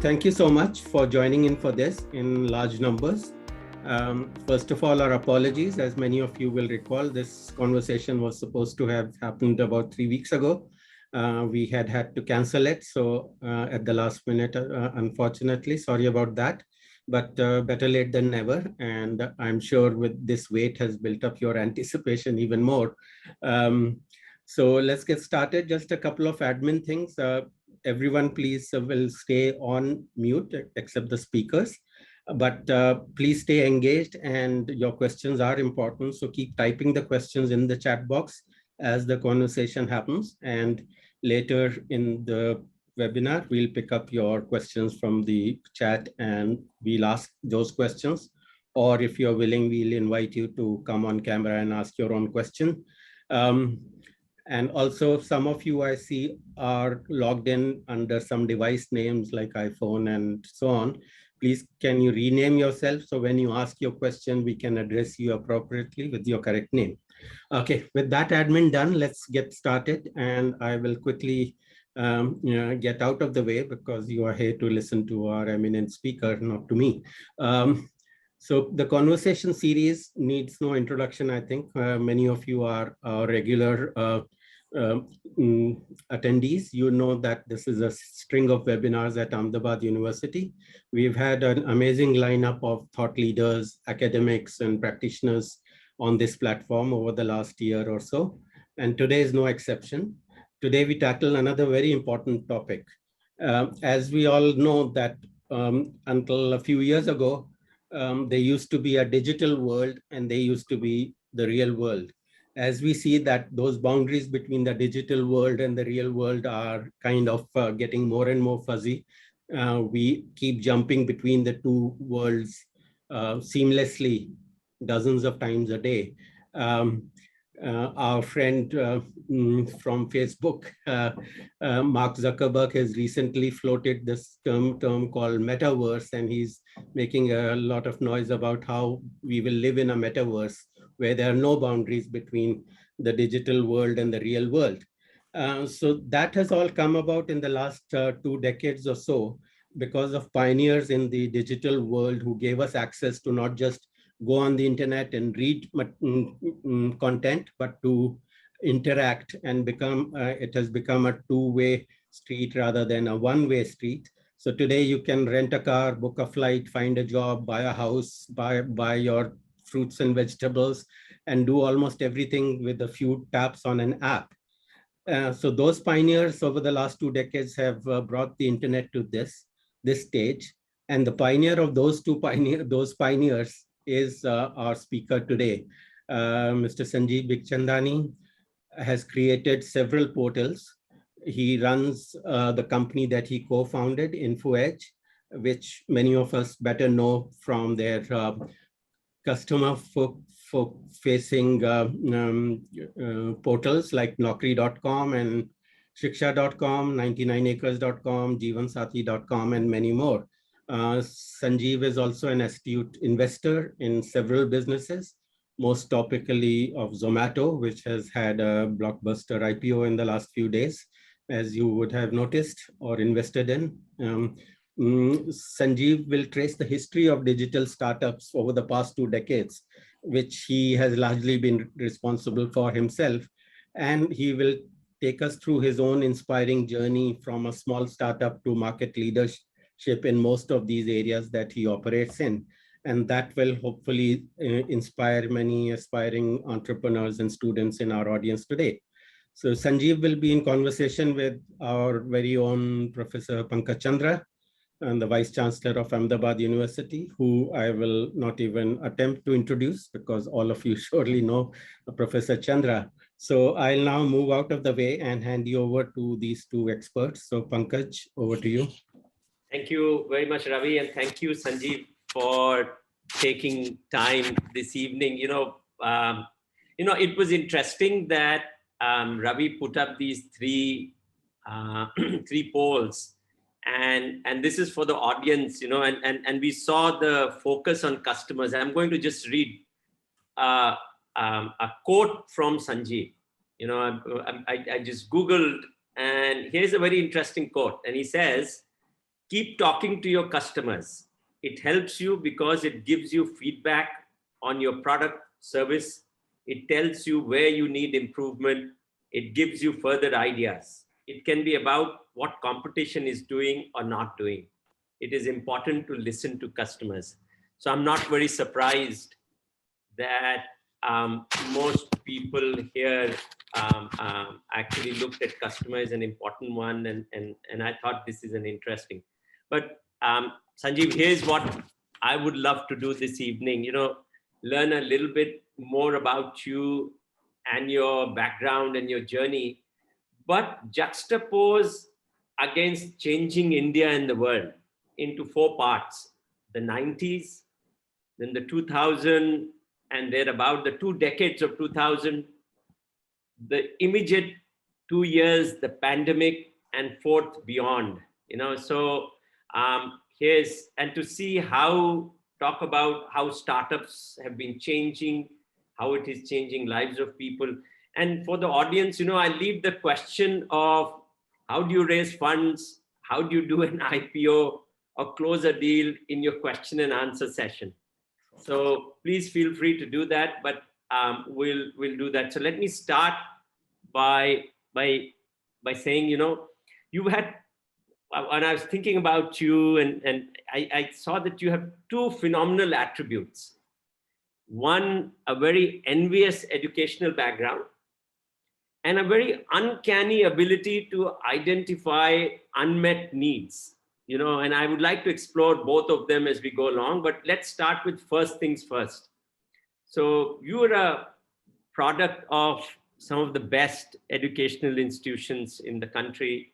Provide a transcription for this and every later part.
thank you so much for joining in for this in large numbers. First of all, our apologies. As many of you will recall, this conversation was supposed to have happened about 3 weeks ago. We had to cancel it. So at the last minute, unfortunately, sorry about that, but better late than never. And I'm sure with this weight has built up your anticipation even more. So let's get started. Just a couple of admin things. Everyone please will stay on mute except the speakers, but please stay engaged and your questions are important. So keep typing the questions in the chat box as the conversation happens, and later in the webinar, we'll pick up your questions from the chat and we'll ask those questions. Or if you're willing, we'll invite you to come on camera and ask your own question. And also some of you I see are logged in under some device names like iPhone and so on. Please, can you rename yourself so when you ask your question, we can address you appropriately with your correct name. Okay, with that admin done, let's get started. And I will quickly get out of the way because you are here to listen to our eminent speaker, not to me. So the conversation series needs no introduction, I think. Many of you are regular attendees. You know that this is a string of webinars at Ahmedabad University. We've had an amazing lineup of thought leaders, academics, and practitioners on this platform over the last year or so. And today is no exception. Today we tackle another very important topic. As we all know that until a few years ago, there used to be a digital world and there used to be the real world. As we see that those boundaries between the digital world and the real world are kind of getting more and more fuzzy, we keep jumping between the two worlds seamlessly dozens of times a day. Our friend from Facebook, Mark Zuckerberg, has recently floated this term called metaverse, and he's making a lot of noise about how we will live in a metaverse where there are no boundaries between the digital world and the real world. So that has all come about in the last 2 decades or so because of pioneers in the digital world who gave us access to not just go on the internet and read content, but to interact and become, it has become a two-way street rather than a one-way street. So today you can rent a car, book a flight, find a job, buy a house, buy your fruits and vegetables, and do almost everything with a few taps on an app. So those pioneers over the last 2 decades have brought the internet to this stage. And the pioneer of those pioneers is our speaker today. Mr. Sanjeev Bikhchandani has created several portals. He runs the company that he co-founded, InfoEdge, which many of us better know from their customer facing portals like Naukri.com and Shiksha.com, 99acres.com, Jeevansathi.com, and many more. Sanjeev is also an astute investor in several businesses, most topically of Zomato, which has had a blockbuster IPO in the last few days, as you would have noticed or invested in. Sanjeev will trace the history of digital startups over the past 2 decades, which he has largely been responsible for himself. And he will take us through his own inspiring journey from a small startup to market leadership in most of these areas that he operates in. And that will hopefully inspire many aspiring entrepreneurs and students in our audience today. So Sanjeev will be in conversation with our very own Professor Pankaj Chandra, and the Vice-Chancellor of Ahmedabad University, who I will not even attempt to introduce because all of you surely know Professor Chandra. So I'll now move out of the way and hand you over to these two experts. So Pankaj, over to you. Thank you very much, Ravi, and thank you, Sanjeev, for taking time this evening. It was interesting that Ravi put up these three polls. And this is for the audience, and we saw the focus on customers. I'm going to just read a quote from Sanjeev. I just Googled, and here's a very interesting quote. And he says, keep talking to your customers. It helps you because it gives you feedback on your product, service. It tells you where you need improvement. It gives you further ideas. It can be about what competition is doing or not doing. It is important to listen to customers. So I'm not very surprised that most people here actually looked at customer as an important one, and I thought this is an interesting. But Sanjeev, here's what I would love to do this evening. Learn a little bit more about you and your background and your journey, but juxtapose against changing India and the world into 4 parts: the 90s, then the 2000, and thereabout the 2 decades of 2000, the immediate 2 years, the pandemic, and fourth beyond. So here's, and to see talk about how startups have been changing, how it is changing lives of people. And for the audience, I leave the question of how do you raise funds, how do you do an IPO or close a deal in your question and answer session. So please feel free to do that, but we'll do that. So let me start by saying, you had, when I was thinking about you, and I saw that you have 2 phenomenal attributes. One, a very envious educational background, and a very uncanny ability to identify unmet needs. And I would like to explore both of them as we go along, but let's start with first things first. So you are a product of some of the best educational institutions in the country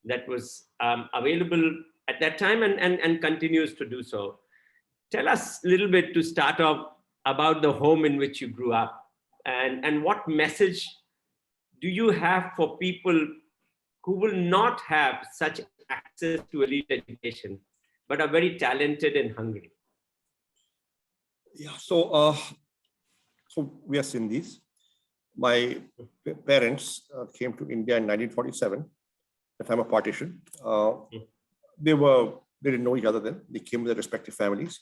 that was available at that time and continues to do so. Tell us a little bit to start off about the home in which you grew up, and what message do you have for people who will not have such access to elite education, but are very talented and hungry? Yeah, so we are Sindhis. My parents came to India in 1947, the time of partition. They didn't know each other then. They came with their respective families,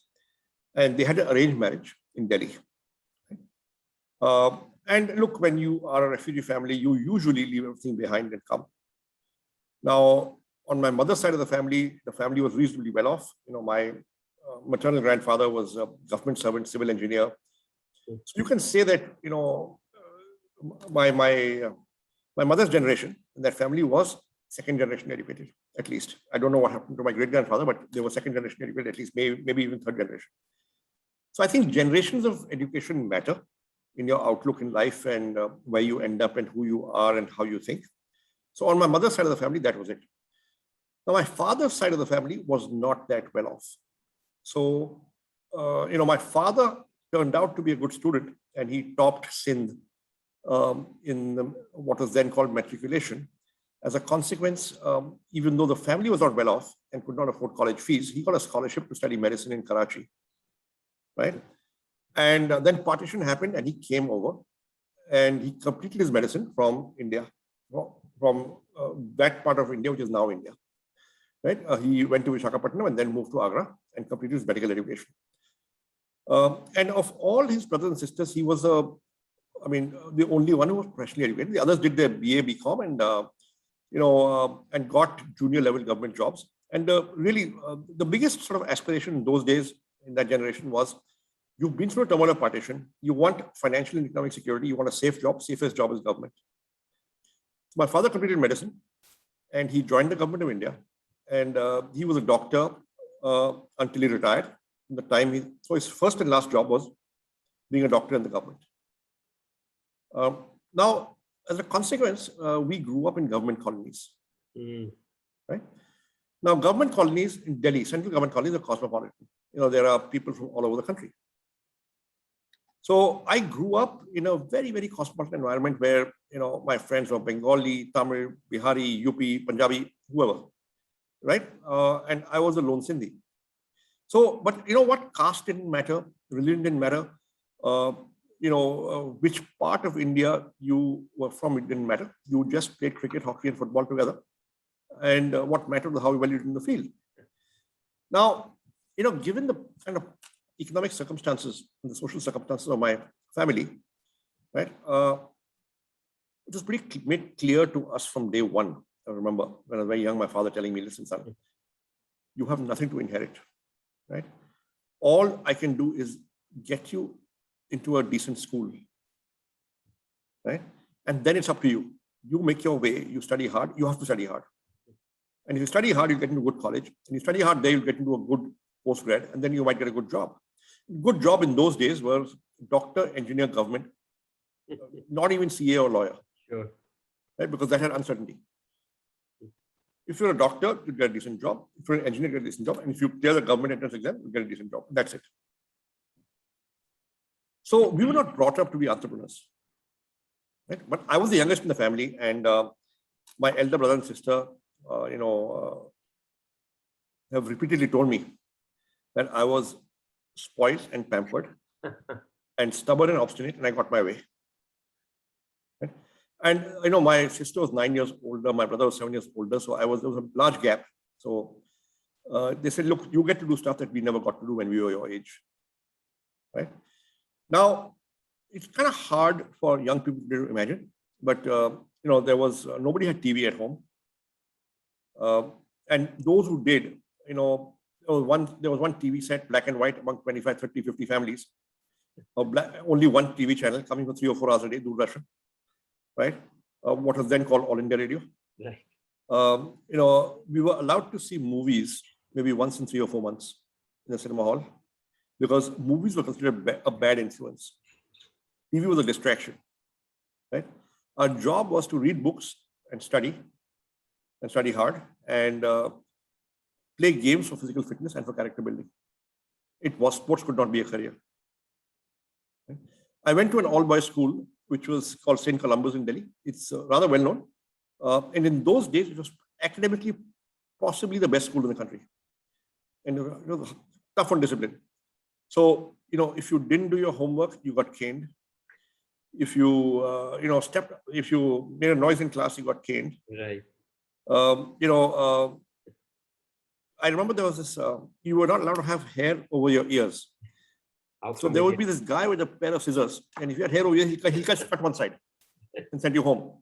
and they had an arranged marriage in Delhi. And look, when you are a refugee family, you usually leave everything behind and come. Now, on my mother's side of the family was reasonably well off. My maternal grandfather was government servant, civil engineer. So you can say that, my mother's generation in that family was second generation educated, at least. I don't know what happened to my great grandfather, but they were second generation educated, at least maybe even third generation. So I think generations of education matter in your outlook in life and where you end up and who you are and how you think. So on my mother's side of the family, that was it. Now, my father's side of the family was not that well off. So, my father turned out to be a good student, and he topped Sindh in what was then called matriculation. As a consequence, even though the family was not well off and could not afford college fees, he got a scholarship to study medicine in Karachi, right? And then partition happened, and he came over, and he completed his medicine from India, from that part of India, which is now India, right? He went to Visakhapatnam and then moved to Agra and completed his medical education. And of all his brothers and sisters, he was the only one who was professionally educated. The others did their BA, BCom, and got junior level government jobs. And really, the biggest sort of aspiration in those days, in that generation, was you've been through a turmoil of partition. You want financial and economic security. You want a safe job. Safest job is government. So my father completed medicine, and he joined the government of India. And he was a doctor until he retired. So his first and last job was being a doctor in the government. Now, as a consequence, we grew up in government colonies, right? Now, government colonies in Delhi, central government colonies, are cosmopolitan. There are people from all over the country. So I grew up in a very, very cosmopolitan environment where, my friends were Bengali, Tamil, Bihari, UP, Punjabi, whoever, right? And I was a lone Sindhi. So, but what? Caste didn't matter, religion didn't matter, which part of India you were from, it didn't matter. You just played cricket, hockey, and football together. And what mattered was how well you did in the field. Now, given the kind of economic circumstances and the social circumstances of my family, right, it was pretty made clear to us from day one. I remember when I was very young, my father telling me, listen, son, you have nothing to inherit, right? All I can do is get you into a decent school, right? And then it's up to you. You make your way, you study hard, you have to study hard. And if you study hard, you get into a good college. And you study hard there, you get into a good postgrad, and then you might get a good job. Good job in those days was doctor, engineer, government, not even CA or lawyer. Sure. Right? Because that had uncertainty. If you're a doctor, you get a decent job. If you're an engineer, you get a decent job. And if you clear the government entrance exam, you get a decent job. That's it. So we were not brought up to be entrepreneurs. Right? But I was the youngest in the family, and my elder brother and sister, have repeatedly told me that I was spoiled and pampered and stubborn and obstinate, and I got my way. Right? And my sister was 9 years older, my brother was 7 years older, so there was a large gap. So they said, look, you get to do stuff that we never got to do when we were your age. Right? Now, it's kind of hard for young people to imagine, but there was nobody had TV at home. And those who did, there was one TV set, black and white, among 25, 30, 50 families. Only one TV channel coming for 3 or 4 hours a day, Doordarshan, right? What was then called All India Radio. Right. We were allowed to see movies maybe once in 3 or 4 months in the cinema hall, because movies were considered a bad influence. TV was a distraction, right? Our job was to read books and study hard, and play games for physical fitness and for character building. Sports could not be a career. Right? I went to an all-boys school, which was called St. Columbus in Delhi. It's rather well known. And in those days, it was academically possibly the best school in the country. And tough on discipline. So, if you didn't do your homework, you got caned. If you, if you made a noise in class, you got caned. Right. I remember there was this, you were not allowed to have hair over your ears. So there would be this guy with a pair of scissors, and if you had hair over here, he'll cut one side and send you home,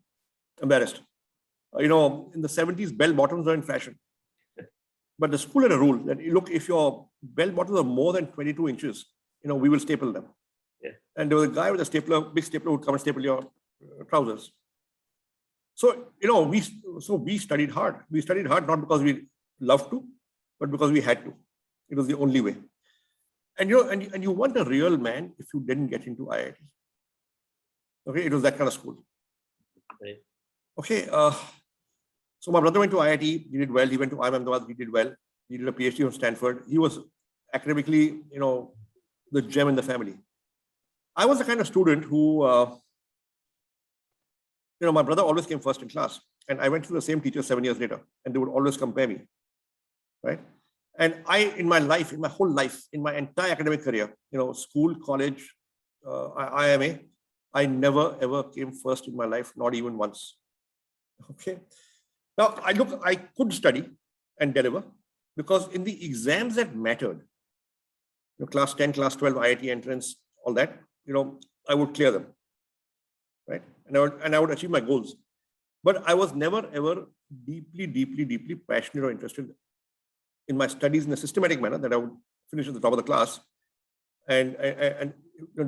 embarrassed. In the 70s, bell bottoms were in fashion. But the school had a rule that, look, if your bell bottoms are more than 22 inches, we will staple them. Yeah. And there was a guy with a stapler, big stapler, who would come and staple your trousers. So, we studied hard. We studied hard not because we loved to, but because we had to. It was the only way. And you weren't a real man if you didn't get into IIT. Okay, it was that kind of school. Right. Okay, so my brother went to IIT, he did well. He went to Ahmedabad, he did well. He did a PhD from Stanford. He was academically, the gem in the family. I was the kind of student who, my brother always came first in class, and I went to the same teacher 7 years later, and they would always compare me, right? And in my whole life, in my entire academic career, school, college, IMA, I never ever came first in my life, not even once. Okay. Now I could study and deliver, because in the exams that mattered, class 10, class 12, IIT entrance, all that, I would clear them, right? And I would achieve my goals. But I was never ever deeply passionate or interested in my studies in a systematic manner that I would finish at the top of the class and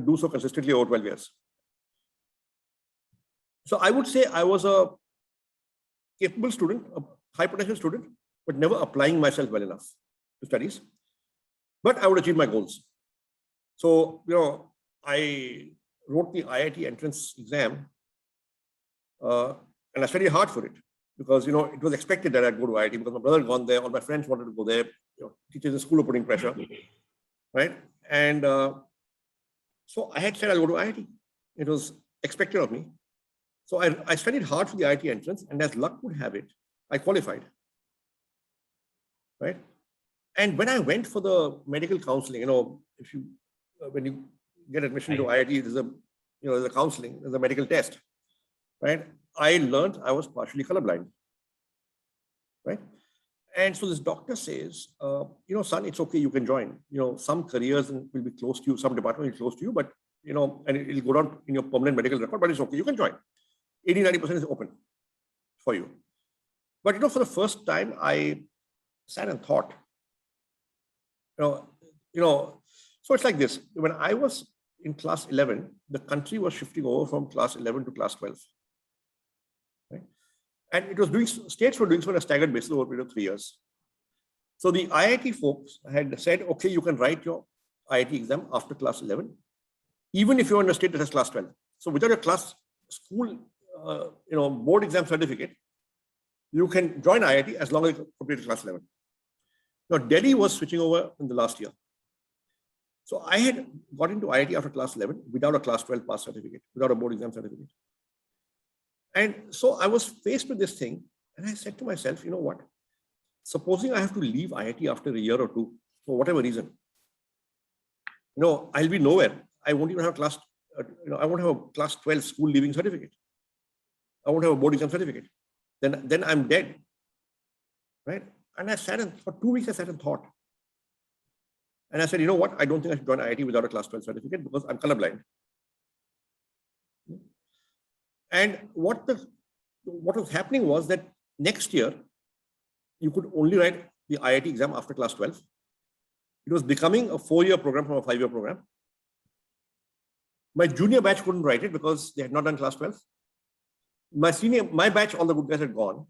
do so consistently over 12 years. So I would say I was a capable student, a high potential student, but never applying myself well enough to studies. But I would achieve my goals. So, I wrote the IIT entrance exam, and I studied hard for it, because, it was expected that I'd go to IIT, because my brother had gone there, all my friends wanted to go there, teachers in school were putting pressure, right? And so I had said I'll go to IIT. It was expected of me. So I studied hard for the IIT entrance, and as luck would have it, I qualified, right? And when I went for the medical counseling, when you get admission to IIT, there's a counseling, there's a medical test, right? I learned I was partially colorblind, right? And so this doctor says, son, it's okay, you can join. Some careers will be close to you, some department will be close to you, but, and it'll go down in your permanent medical record, but it's okay, you can join. 80-90% is open for you. But, for the first time, I sat and thought, so it's like this. When I was in class 11, the country was shifting over from class 11 to class 12. Right? And it was states were doing so on a staggered basis over a period of 3 years. So the IIT folks had said, okay, you can write your IIT exam after class 11, even if you're in a state that has class 12. So without a school, board exam certificate, you can join IIT as long as you complete class 11. Now, Delhi was switching over in the last year. So I had got into IIT after class 11 without a class 12 pass certificate, without a board exam certificate. And so I was faced with this thing, and I said to myself, you know what? Supposing I have to leave IIT after a year or two, for whatever reason, I'll be nowhere. I won't even have I won't have a class 12 school leaving certificate. I won't have a board exam certificate. Then I'm dead, right? And I sat for 2 weeks, I sat and thought. And I said, you know what? I don't think I should join IIT without a class 12 certificate because I'm colorblind. And what was happening was that next year, you could only write the IIT exam after class 12. It was becoming a 4-year program from a 5-year program. My junior batch couldn't write it because they had not done class 12. My batch, all the good guys had gone.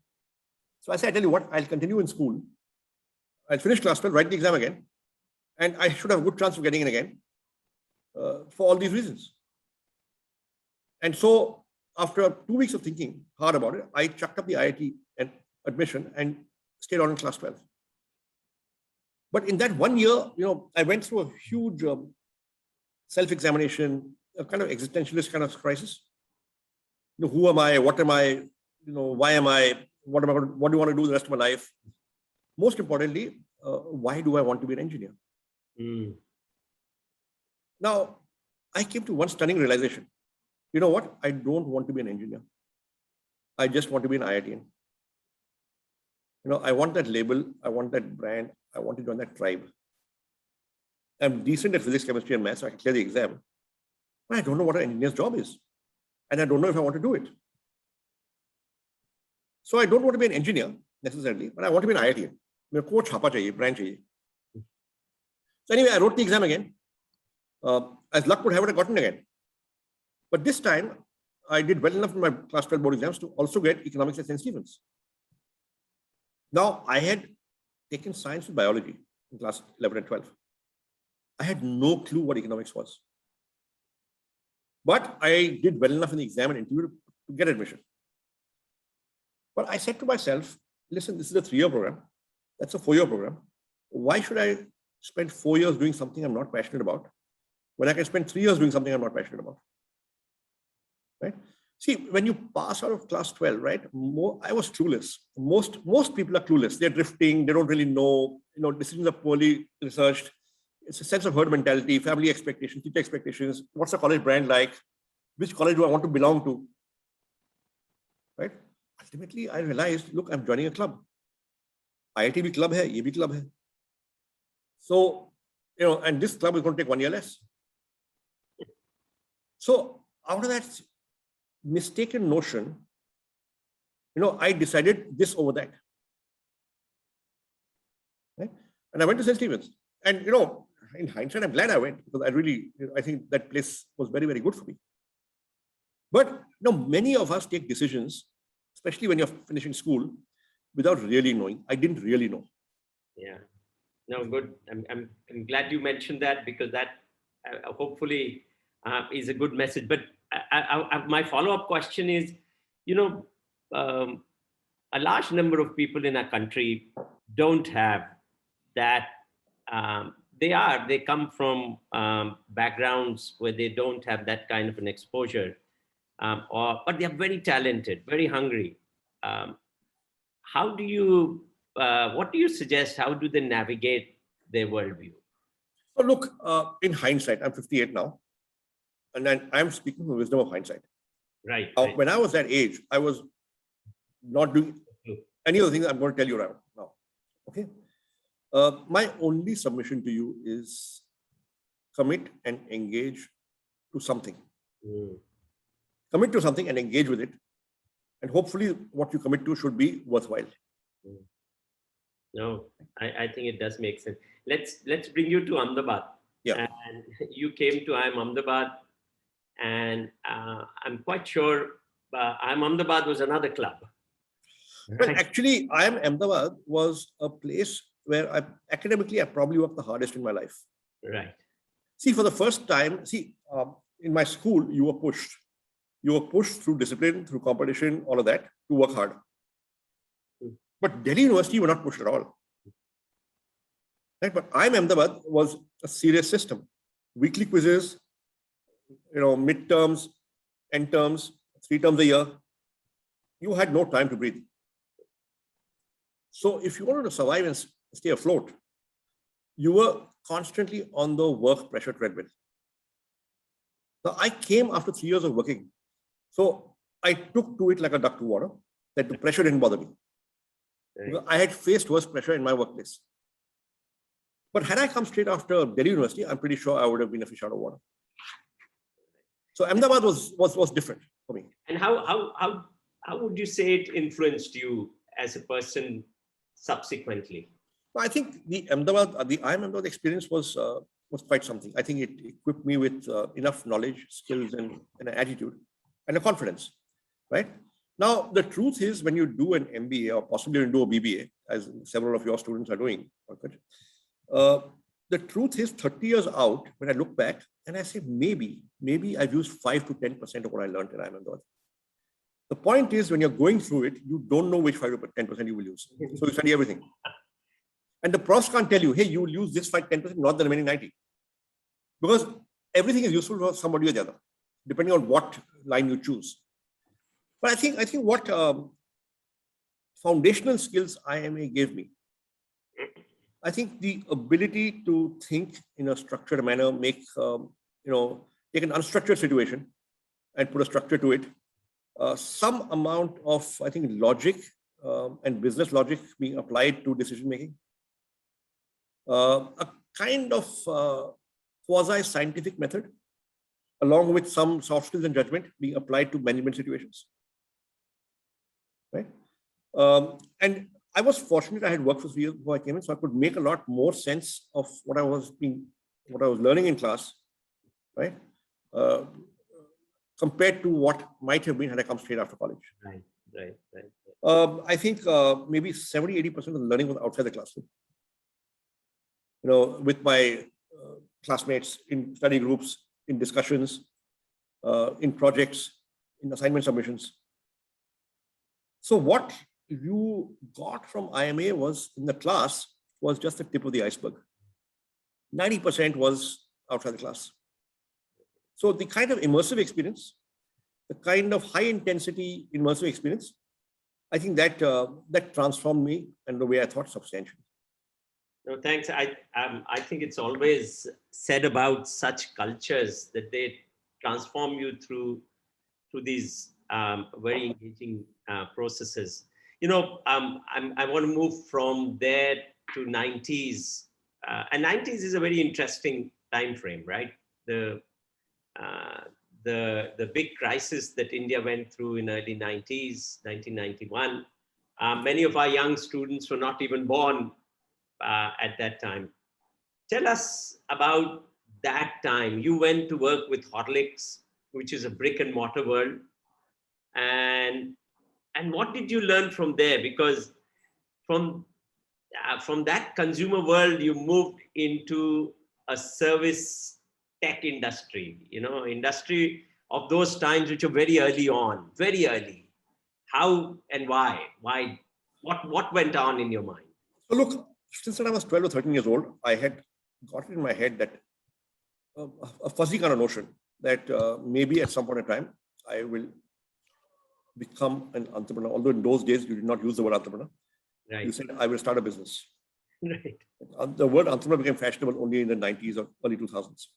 So I said, I tell you what, I'll continue in school. I'll finish class 12, write the exam again. And I should have a good chance of getting in again for all these reasons. And so after 2 weeks of thinking hard about it, I chucked up the IIT admission and stayed on in class 12. But in that 1 year, I went through a huge self-examination, a kind of existentialist kind of crisis. Who am I? What am I? Why am I? What do I want to do the rest of my life? Most importantly, why do I want to be an engineer? Now, I came to one stunning realization. You know what? I don't want to be an engineer. I just want to be an IITian. I want that label. I want that brand. I want to join that tribe. I'm decent at physics, chemistry, and maths, so I can clear the exam. But I don't know what an engineer's job is. And I don't know if I want to do it. So I don't want to be an engineer necessarily, but I want to be an IITian. Ko chhapa chahiye, brand chahiye. So anyway, I wrote the exam again. As luck would have it, I got in again. But this time, I did well enough in my class 12 board exams to also get economics at St. Stephen's. Now, I had taken science and biology in class 11 and 12. I had no clue what economics was. But I did well enough in the exam and interview to get admission. But I said to myself, listen, this is a 3-year program. That's a 4-year program. Why should I spend 4 years doing something I'm not passionate about when I can spend 3 years doing something I'm not passionate about? Right? See, when you pass out of class 12, right? I was clueless. Most people are clueless. They're drifting. They don't really know. Decisions are poorly researched. It's a sense of herd mentality, family expectations, teacher expectations. What's the college brand like? Which college do I want to belong to? Right? Ultimately, I realized, look, I'm joining a club. IIT bhi club hai, ye bhi club hai. So, and this club is going to take 1 year less. So out of that mistaken notion, I decided this over that. Right? And I went to St. Stephen's. And, in hindsight, I'm glad I went because I think that place was very, very good for me. But, many of us take decisions, especially when you're finishing school, without really knowing. I didn't really know. Yeah. No, good. I'm glad you mentioned that because that hopefully is a good message. But my follow-up question is, a large number of people in our country don't have that. They come from backgrounds where they don't have that kind of an exposure, but they're very talented, very hungry. What do you suggest? How do they navigate their worldview? So look, in hindsight, I'm 58 now, and then I'm speaking from wisdom of hindsight. Right. When I was that age, I was not doing any of the things I'm going to tell you right now. Okay. My only submission to you is commit and engage to something. Commit to something and engage with it. And hopefully what you commit to should be worthwhile. No, I think it does make sense. Let's bring you to Ahmedabad. Yeah. And you came to IIM Ahmedabad, and I'm quite sure IIM Ahmedabad was another club. Well, actually, IIM Ahmedabad was a place where academically I probably worked the hardest in my life. Right. See, for the first time, in my school, you were pushed. You were pushed through discipline, through competition, all of that, to work hard. But Delhi University were not pushed at all. Right? But IIM Ahmedabad was a serious system. Weekly quizzes, midterms, end terms, 3 terms a year. You had no time to breathe. So if you wanted to survive and stay afloat, you were constantly on the work pressure treadmill. Now, I came after 3 years of working. So I took to it like a duck to water, that the pressure didn't bother me. Right. I had faced worse pressure in my workplace. But had I come straight after Delhi University, I'm pretty sure I would have been a fish out of water. So Ahmedabad was different for me. And how would you say it influenced you as a person subsequently? Well, I think the IIM Ahmedabad experience was quite something. I think it equipped me with enough knowledge, skills, and an attitude and a confidence, right? Now, the truth is, when you do an MBA or possibly you do a BBA, as several of your students are doing, the truth is 30 years out, when I look back and I say, maybe I've used 5 to 10% of what I learned in IIM Ahmedabad. The point is, when you're going through it, you don't know which 5 to 10% you will use. So you study everything. And the profs can't tell you, hey, you will use this 5, 10%, not the remaining 90. Because everything is useful for somebody or the other, depending on what line you choose. But I think what foundational skills IMA gave me, I think the ability to think in a structured manner, take an unstructured situation and put a structure to it, some amount of, I think, logic and business logic being applied to decision making, a kind of quasi-scientific method, along with some soft skills and judgment being applied to management situations. Right? And I was fortunate I had worked for 3 years before I came in, so I could make a lot more sense of what I was learning in class, right? Compared to what might have been had I come straight after college. Right. I think maybe 70-80% of the learning was outside the classroom. With my classmates in study groups, in discussions, in projects, in assignment submissions. So what you got from IMA was in the class was just the tip of the iceberg. 90% was outside the class. So the kind of immersive experience, the kind of high intensity immersive experience, I think that transformed me and the way I thought substantially. No, thanks. I think it's always said about such cultures that they transform you through these very engaging processes. I want to move from there to 90s. And 90s is a very interesting time frame, right? The big crisis that India went through in early 90s, 1991. Many of our young students were not even born at that time. Tell us about that time. You went to work with Horlicks, which is a brick and mortar world. And what did you learn from there? Because from that consumer world, you moved into a service tech industry, industry of those times, which are very early on, very early. How and why? What went on in your mind? So look, since I was 12 or 13 years old, I had got it in my head that a fuzzy kind of notion that maybe at some point in time, I will become an entrepreneur. Although in those days, you did not use the word entrepreneur. Right. You said, I will start a business. Right. The word entrepreneur became fashionable only in the 90s or early 2000s.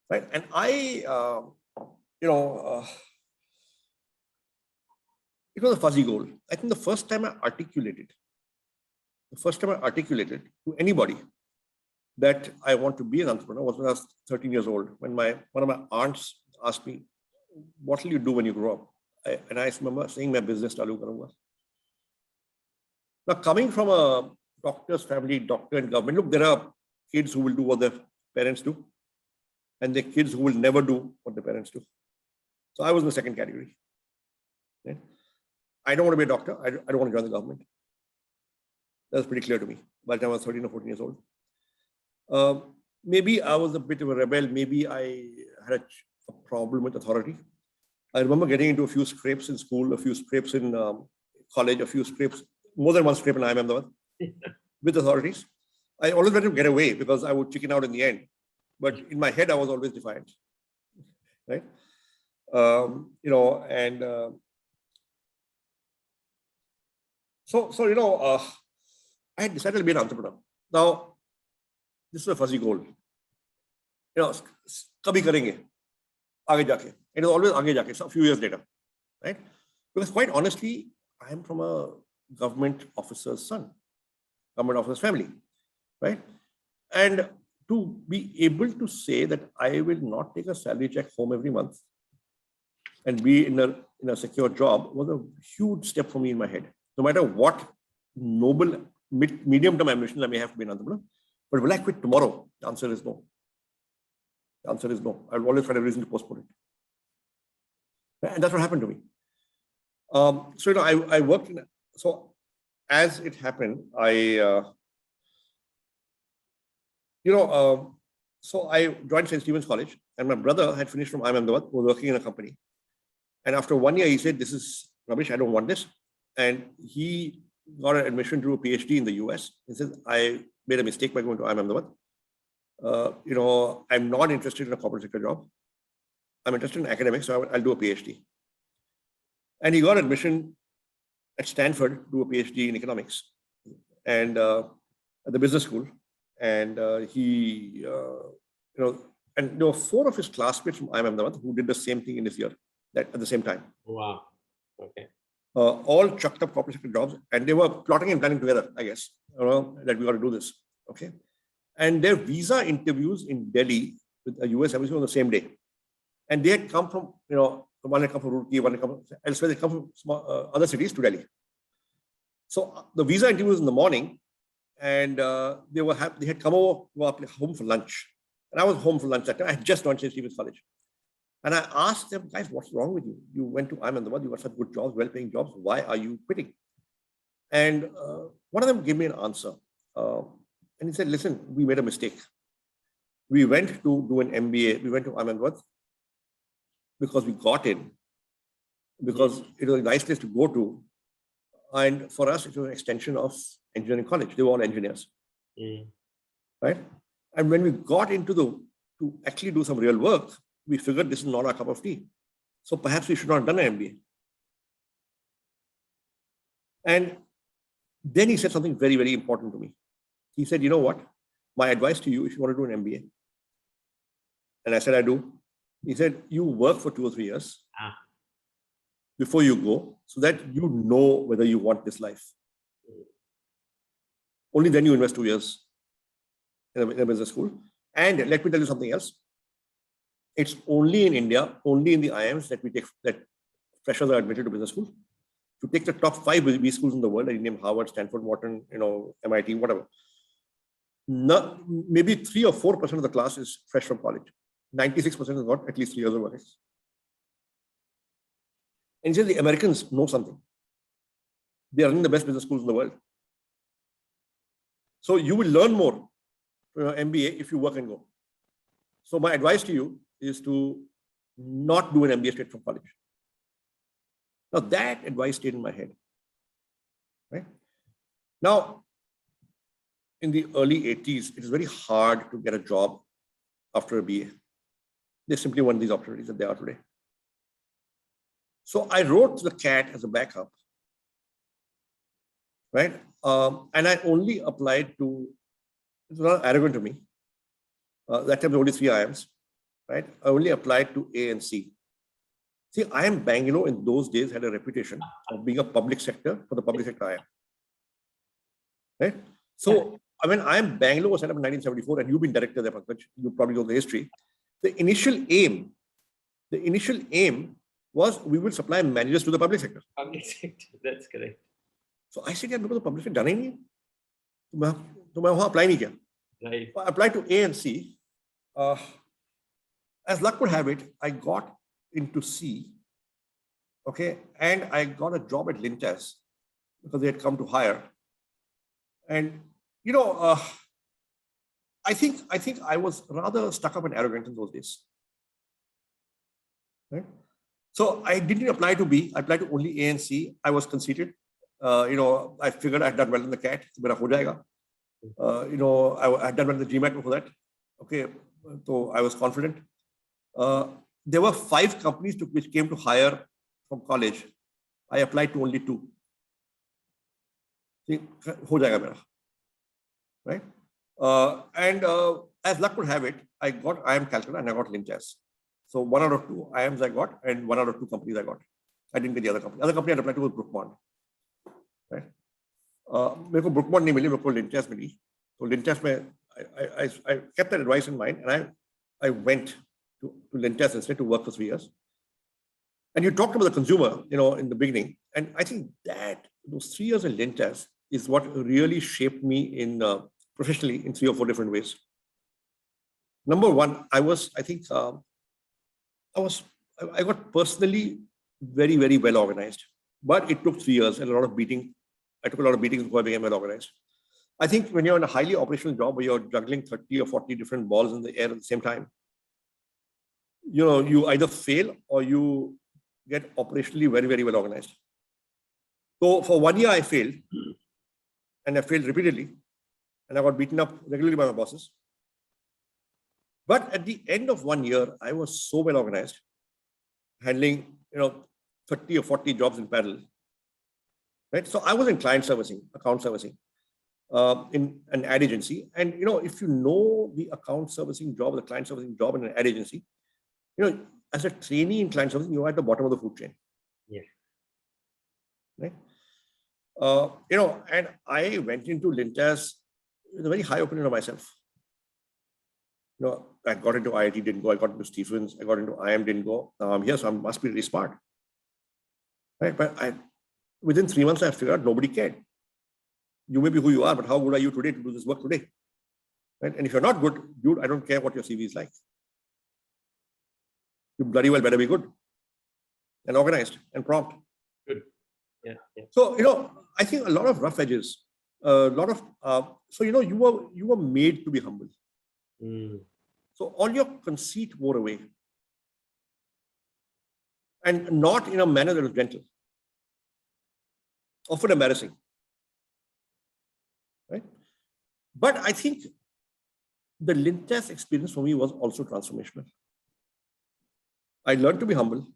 Right. And I, it was a fuzzy goal. I think the first time I articulated the first time I articulated to anybody that I want to be an entrepreneur was when I was 13 years old, when one of my aunts asked me, what will you do when you grow up? And I remember saying, my business chalu karunga. Now, coming from a doctor's family, doctor and government, look, there are kids who will do what their parents do, and there are kids who will never do what their parents do. So I was in the second category. Right? I don't want to be a doctor. I don't want to join the government. That was pretty clear to me by the time I was 13 or 14 years old. Maybe I was a bit of a rebel. Maybe I had a problem with authority. I remember getting into a few scrapes in school, a few scrapes in college, a few scrapes, more than one scrape in Ahmedabad with authorities. I always wanted to get away because I would chicken out in the end. But in my head, I was always defiant, right? So I had decided to be an entrepreneur. Now, this is a fuzzy goal. Kabhi karenge, aage jaake. It is always aage jaake, a few years later, right? Because quite honestly, I am from a government officer's son, government officer's family, right? And to be able to say that I will not take a salary check home every month and be in a secure job was a huge step for me in my head. No matter what noble medium-term ambitions I may have to be an entrepreneur, but will I quit tomorrow? The answer is no. The answer is no. I'll always find a reason to postpone it. And that's what happened to me. I worked in, so as it happened, so I joined St. Stephen's College, and my brother had finished from Ahmedabad, who was working in a company. And after 1 year, he said, this is rubbish, I don't want this. And he got an admission to a PhD in the US. He says, I made a mistake by going to Ahmedabad. I'm not interested in a corporate sector job. I'm interested in academics, so I'll do a PhD. And he got admission at Stanford to do a PhD in economics and at the business school. And and there were 4 of his classmates from Ahmedabad who did the same thing in this year, at the same time. Wow. Okay. All chucked up corporate sector jobs, and they were plotting and planning together, I guess, that we got to do this. Okay. And their visa interviews in Delhi with a US embassy on the same day. And they had come from, one had come from Roorkee, one had come from elsewhere, they come from small, other cities to Delhi. So the visa interviews in the morning, and they had come over home for lunch. And I was home for lunch that time. I had just joined St. Stephen's College. And I asked them, guys, what's wrong with you? You went to Ahmedabad, you got such good jobs, well-paying jobs. Why are you quitting? And one of them gave me an answer. And he said, listen, we made a mistake. We went to do an MBA. We went to Ahmedabad because we got in, because it was a nice place to go to. And for us, it was an extension of engineering college. They were all engineers, right? And when we got into to actually do some real work, we figured this is not our cup of tea. So perhaps we should not have done an MBA. And then he said something very, very important to me. He said, you know what? My advice to you, if you want to do an MBA. And I said, I do. He said, you work for 2 or 3 years before you go, so that you know whether you want this life. Only then you invest 2 years in a business school. And let me tell you something else. It's only in India, only in the IIMs that freshers are admitted to business school. To take the top 5 B schools in the world, I name Harvard, Stanford, Wharton, MIT, whatever. Maybe 3 or 4% of the class is fresh from college. 96% has got at least 3 years of work. And he says the Americans know something. They are running the best business schools in the world. So you will learn more from your MBA if you work and go. So my advice to you is to not do an MBA straight from college. Now that advice stayed in my head, right? Now, in the early 80s, it is very hard to get a job after a BA. They simply want these opportunities that they are today. So I wrote the CAT as a backup, right? And I only applied to, it's not arrogant to me. That time there were only 3 IIMs, right? I only applied to A and C. See, IIM Bangalore in those days had a reputation of being a public sector for the public sector IIM. right? So I mean, I'm Bangalore was set up in 1974, and you've been director there, Pankaj. You probably know the history. The initial aim was we will supply managers to the public sector. Public sector, that's correct. So I said, yeah, because the public sector done ही नहीं, तो मैं वहाँ apply नहीं किया. Right. I applied to A and C. As luck would have it, I got into C. Okay, and I got a job at Lintas because they had come to hire. And you know, I think I was rather stuck up and arrogant in those days. Right? So I didn't apply to B. I applied to only A and C. I was conceited. You know, I figured I had done well in the CAT. मेरा हो जाएगा. You know, I had done well in the GMAT before that. Okay, so I was confident. There were 5 companies which came to hire from college. I applied to only 2. See, हो जाएगा मेरा. Right? And as luck would have it, I got IIM Calcutta and I got Lintas. So 1 out of 2 IIMs I got, and 1 out of 2 companies I got. I didn't get the other company. Other company I applied to was Brookmont. Right? मेरे को Brookmont नहीं मिली, मेरे को Lintas मिली. So Lintas में I kept that advice in mind, and I went to Lintas instead to work for 3 years. And you talked about the consumer, you know, in the beginning, and I think that those 3 years in Lintas is what really shaped me in professionally in 3 or 4 different ways. Number one, I got personally very, very well organized, but it took 3 years and a lot of beating. I took a lot of beatings before I became well organized. I think when you're in a highly operational job where you're juggling 30 or 40 different balls in the air at the same time, you know, you either fail or you get operationally very, very well organized. So for 1 year I failed, and I failed repeatedly, and I got beaten up regularly by my bosses. But at the end of 1 year, I was so well organized, handling, you know, 30 or 40 jobs in parallel. Right? So I was in client servicing, account servicing, in an ad agency. And, you know, if you know the account servicing job, the client servicing job in an ad agency, you know, as a trainee in client servicing, you're at the bottom of the food chain. Yeah. Right? You know, and I went into Lintas with a very high opinion of myself. You know, I got into IIT, didn't go. I got into Stephens, I got into IIM, didn't go. Now I'm here, so I must be really smart. Right? But within 3 months, I figured out nobody cared. You may be who you are, but how good are you today to do this work today? Right? And if you're not good, dude, I don't care what your CV is like. You bloody well better be good and organized and prompt. Good. Yeah. So, you know, I think a lot of rough edges, a lot of, so, you know, you were made to be humble. So all your conceit wore away, and not in a manner that was gentle, often embarrassing, right? But I think the Lintas experience for me was also transformational. I learned to be humble.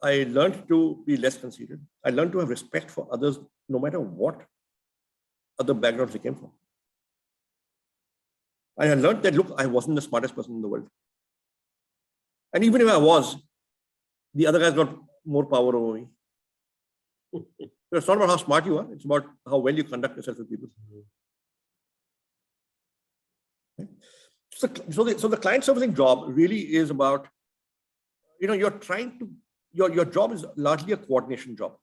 I learned to be less conceited. I learned to have respect for others, no matter what other backgrounds they came from. And I learned that, look, I wasn't the smartest person in the world. And even if I was, the other guys got more power over me. So it's not about how smart you are, it's about how well you conduct yourself with people. So the client servicing job really is about, you know, you're trying to, your job is largely a coordination job.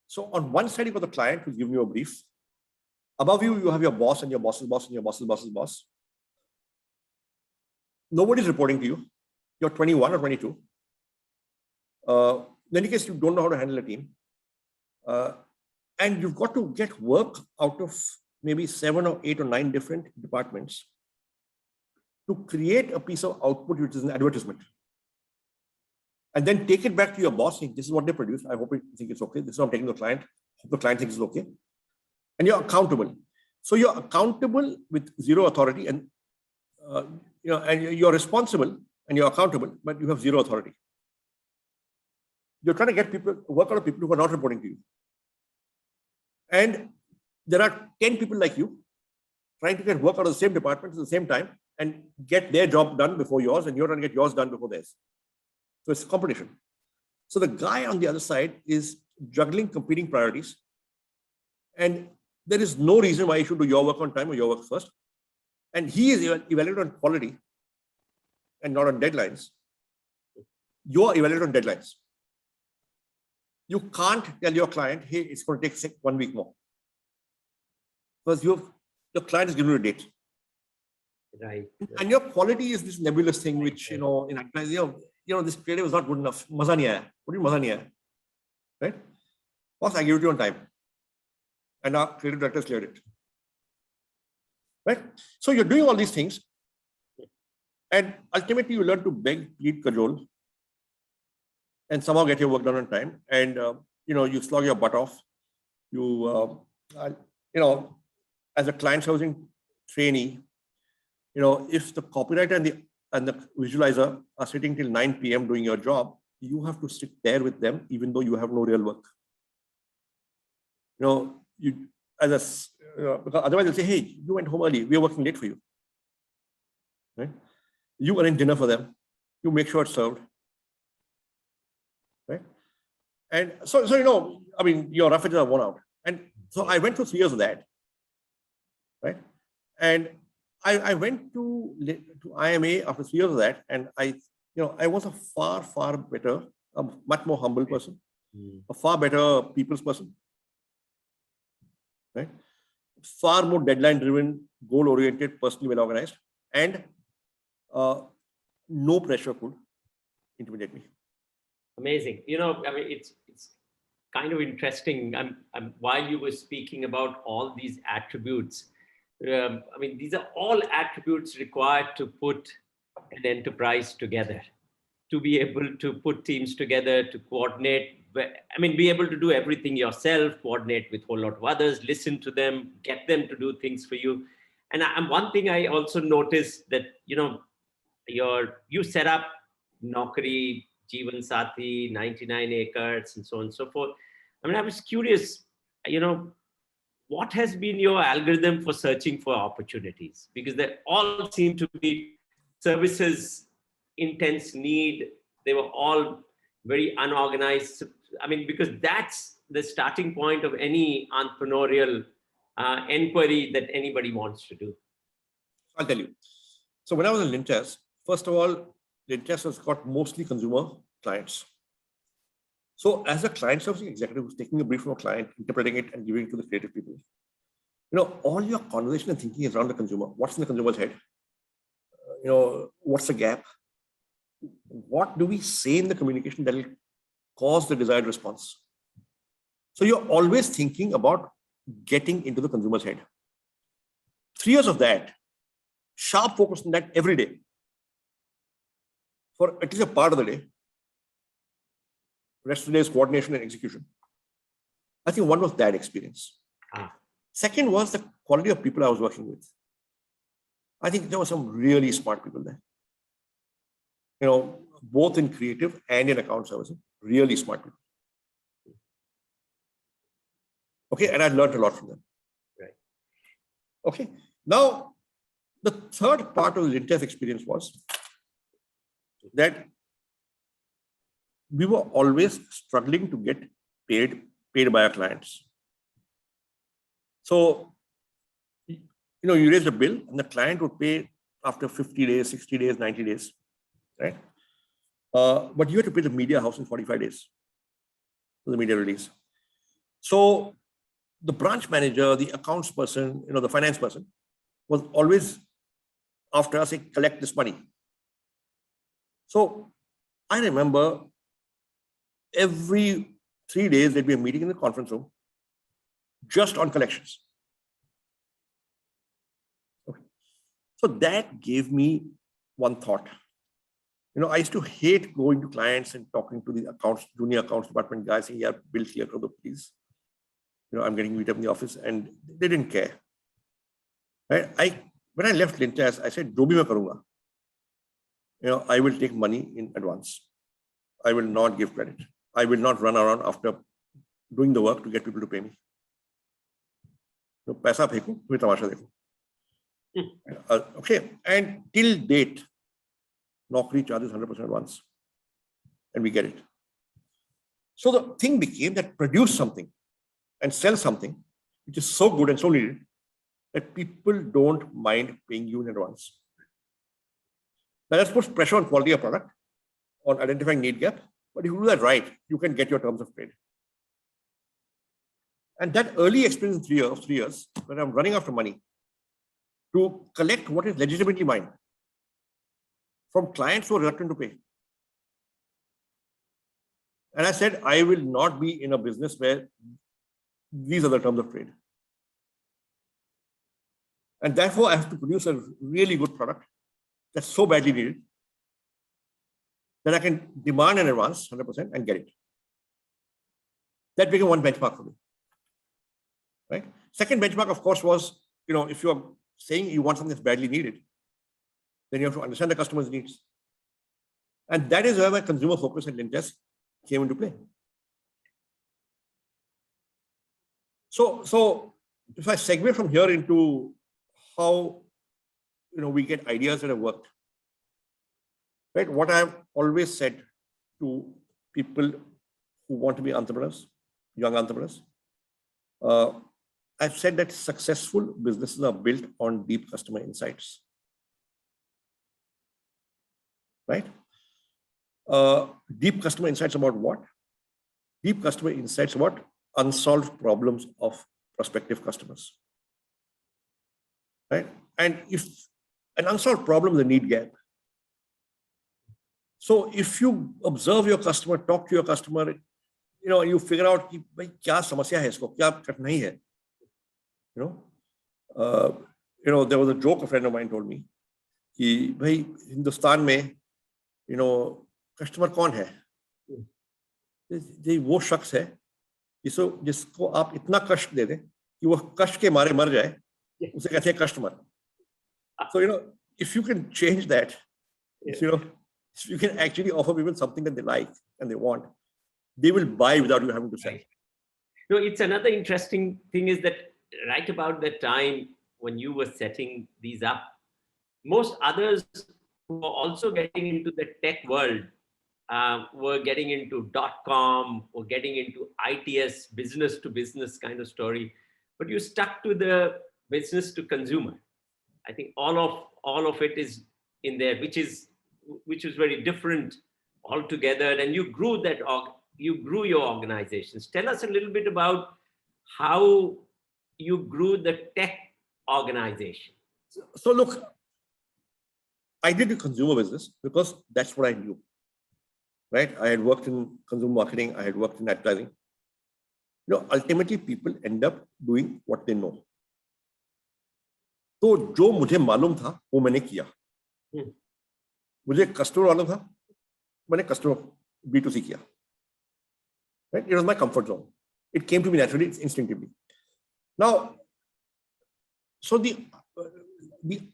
So on one side, you've got the client who's giving you a brief. Above you, you have your boss and your boss's boss and your boss's boss's boss. Nobody's reporting to you. You're 21 or 22. In any case, you don't know how to handle a team. And you've got to get work out of maybe 7 or 8 or 9 different departments to create a piece of output, which is an advertisement. And then take it back to your boss, saying, this is what they produced. I hope you think it's okay. This is what I'm taking to the client. Hope the client thinks it's okay. And you're accountable. So you're accountable with zero authority, and you know, and you're responsible and you're accountable, but you have zero authority. You're trying to get people, work out of people who are not reporting to you. And there are 10 people like you trying to get work out of the same department at the same time and get their job done before yours, and you're trying to get yours done before theirs. So it's competition. So the guy on the other side is juggling competing priorities, and there is no reason why you should do your work on time or your work first. And he is evaluated on quality and not on deadlines. You are evaluated on deadlines. You can't tell your client, hey, it's going to take 1 week more. Because your client is giving you a date. Right. And your quality is this nebulous thing, which, in advertising, this creative is not good enough. Maza nahi aaya. What do you maza nahi aaya? Right? Boss, I give it to you on time. And our creative directors cleared it. Right? So you're doing all these things. And ultimately, you learn to beg, plead, cajole, and somehow get your work done on time. And, you slog your butt off. You, as a client servicing trainee, if the copywriter and the visualizer are sitting till 9 p.m. doing your job, you have to sit there with them, even though you have no real work. Because otherwise they'll say, hey, you went home early. We are working late for you. Right? You arrange dinner for them. You make sure it's served. Right? And so your rough edges are worn out. And so I went through 3 years of that. Right? And I went to IMA after 3 years of that, and I was a far, far better, a much more humble person, a far better people's person, right? Far more deadline-driven, goal-oriented, personally well-organized, and no pressure could intimidate me. Amazing. It's kind of interesting. While you were speaking about all these attributes, these are all attributes required to put an enterprise together, to be able to put teams together, to coordinate. Be able to do everything yourself, coordinate with a whole lot of others, listen to them, get them to do things for you. And one thing I also noticed that, you set up Naukri, Jeevan Saathi, 99 acres, and so on and so forth. I was curious, what has been your algorithm for searching for opportunities? Because they all seem to be services, intense need. They were all very unorganized. Because that's the starting point of any entrepreneurial inquiry that anybody wants to do. I'll tell you. So when I was in Lintas, first of all, Lintas has got mostly consumer clients. So as a client servicing executive who's taking a brief from a client, interpreting it and giving it to the creative people, all your conversation and thinking is around the consumer. What's in the consumer's head? What's the gap? What do we say in the communication that will cause the desired response? So you're always thinking about getting into the consumer's head. 3 years of that, sharp focus on that every day, for at least a part of the day. Rest of the day is coordination and execution. I think one was that experience. Second was the quality of people I was working with. I think there were some really smart people there. Both in creative and in account servicing, really smart people. Okay, and I learned a lot from them. Right. Okay, now the third part of the Lintas experience was that we were always struggling to get paid by our clients. So, you raised a bill and the client would pay after 50 days, 60 days, 90 days, right? But you had to pay the media house in 45 days for the media release. So the branch manager, the accounts person, the finance person was always after us saying, collect this money. So I remember every 3 days there'd be a meeting in the conference room just on collections. Okay. So that gave me one thought. I used to hate going to clients and talking to the junior accounts department guys saying, yeah, bill clear, please. I'm getting beat up in the office, and they didn't care. Right? When I left Lintas, I said, "Jo bhi main karunga. I will take money in advance. I will not give credit. I will not run around after doing the work to get people to pay me. Paisa pheko, tumhe tamasha dekho." Okay, and till date, Naukri charges 100% advance, and we get it. So the thing became that produce something and sell something which is so good and so needed that people don't mind paying you in advance. Now that puts pressure on quality of product, on identifying need gap. But if you do that right, you can get your terms of trade. And that early experience in 3 years, when I'm running after money to collect what is legitimately mine from clients who are reluctant to pay. And I said, I will not be in a business where these are the terms of trade. And therefore, I have to produce a really good product that's so badly needed that I can demand in advance 100% and get it. That became one benchmark for me. Right? Second benchmark, of course, was, if you're saying you want something that's badly needed, then you have to understand the customer's needs. And that is where my consumer focus and Lintes came into play. So if I segue from here into how we get ideas that have worked, right? What I've always said to people who want to be entrepreneurs, young entrepreneurs, I've said that successful businesses are built on deep customer insights, right? Deep customer insights about what? Deep customer insights about unsolved problems of prospective customers, right? And if an unsolved problem is a need gap. So if you observe your customer, talk to your customer, you figure out कि भाई क्या समस्या है इसको, क्या कठिनाई है. There was a joke a friend of mine told me कि भाई हिंदुस्तान में कस्टमर कौन है? ये वो शख्स है जिसको आप इतना कष्ट दे दें कि वो कष्ट के मारे मर जाए, उसे कहते हैं customer. So if you can change that, if you can actually offer people something that they like and they want, they will buy without you having to sell. It's another interesting thing is that right about the time when you were setting these up, most others who were also getting into the tech world were getting into .com or getting into ITS, business to business kind of story, but you stuck to the business to consumer. I think all of it is in there, which is very different altogether. And you grew your organizations. Tell us a little bit about how you grew the tech organization. So look, I did the consumer business because that's what I knew, right? I had worked in consumer marketing. I had worked in advertising. Ultimately people end up doing what they know. तो जो मुझे मालूम था वो मैंने किया. मुझे customer मालूम था, मैंने कस्टमर B2C किया. Right? It was my comfort zone. It came to me naturally, instinctively. Now, so the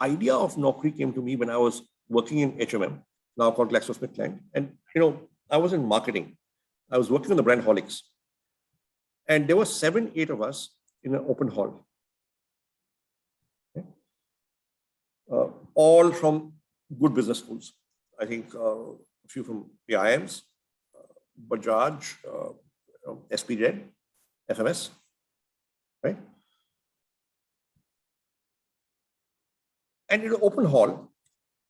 idea of Naukri came to me when I was working in HMM, now called GlaxoSmithKline, and I was in marketing. I was working on the brand Horlicks, and there were 7-8 of us in an open hall. All from good business schools. I think a few from the IIMs, Bajaj, SPZ, FMS, right? And in an open hall,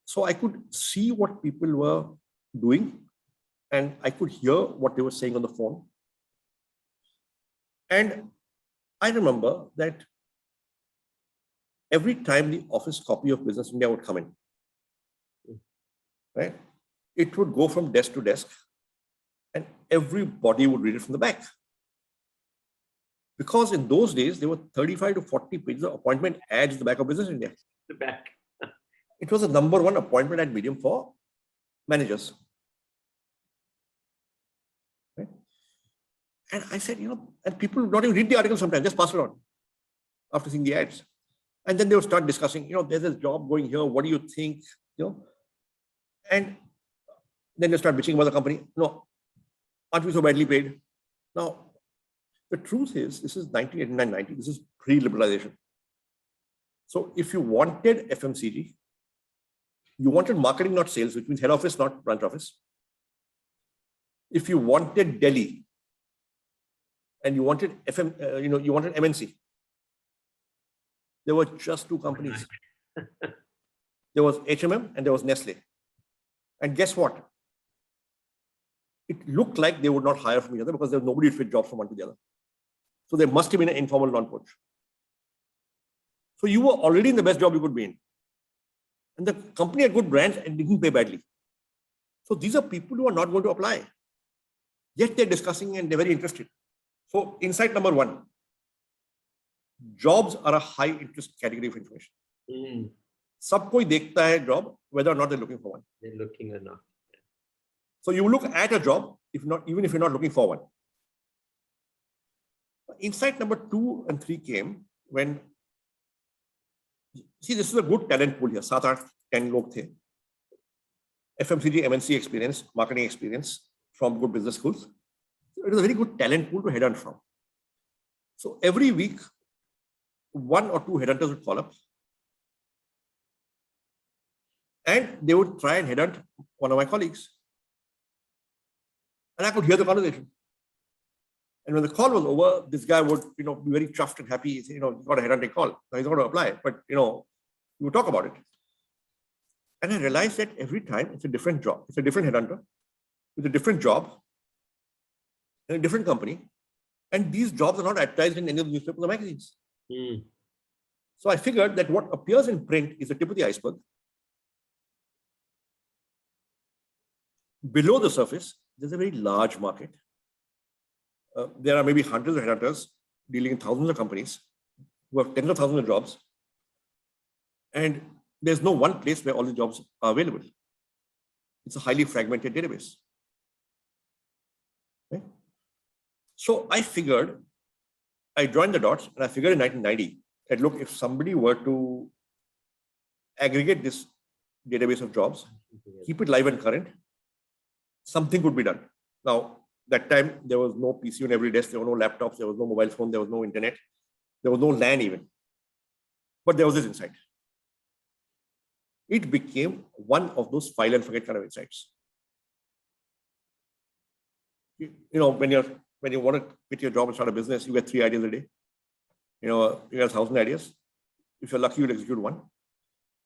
so I could see what people were doing and I could hear what they were saying on the phone. And I remember that every time the office copy of Business India would come in, right, it would go from desk to desk and everybody would read it from the back. Because in those days, there were 35 to 40 pages of appointment ads in the back of Business India. The back. It was the #1 appointment ad medium for managers. Right? And I said, and people would not even read the article sometimes, just pass it on after seeing the ads. And then they would start discussing, there's a job going here. What do you think? And then they start bitching about the company. No, aren't we so badly paid? Now, the truth is, this is 1989-90. This is pre-liberalization. So if you wanted FMCG, you wanted marketing, not sales, which means head office, not branch office. If you wanted Delhi and you wanted you wanted MNC, there were just two companies. There was H&M and there was Nestle. And guess what? It looked like they would not hire from each other because there was nobody to fit jobs from one to the other. So there must have been an informal non-poach. So you were already in the best job you could be in. And the company had good brands and didn't pay badly. So these are people who are not going to apply. Yet they're discussing and they're very interested. So insight number one, jobs are a high interest category of information. सब कोई देखता है job, whether or not they're looking for one. They're looking or not. So you look at a job, even if you're not looking for one. Insight number 2 and 3 came when, see, this is a good talent pool here. 7, 8, 10 log the. FMCG, MNC experience, marketing experience from good business schools. So it is a very good talent pool to headhunt from. So every week, 1 or 2 headhunters would call up and they would try and headhunt one of my colleagues. And I could hear the conversation. And when the call was over, this guy would, be very chuffed and happy. He said, he got a headhunting call. Now he's not going to apply, but, we would talk about it. And I realized that every time it's a different job. It's a different headhunter with a different job in a different company. And these jobs are not advertised in any of the newspapers or magazines. So I figured that what appears in print is the tip of the iceberg. Below the surface, there's a very large market. There are maybe hundreds of headhunters dealing in thousands of companies who have tens of thousands of jobs. And there's no one place where all the jobs are available. It's a highly fragmented database. Okay? So I joined the dots and I figured in 1990 that, look, if somebody were to aggregate this database of jobs, keep it live and current, something could be done. Now, that time, there was no PC on every desk, there were no laptops, there was no mobile phone, there was no internet, there was no LAN even. But there was this insight. It became one of those file and forget kind of insights. When you want to quit your job and start a business, you get 3 ideas a day. You get 1,000 ideas. If you're lucky, you'll execute one.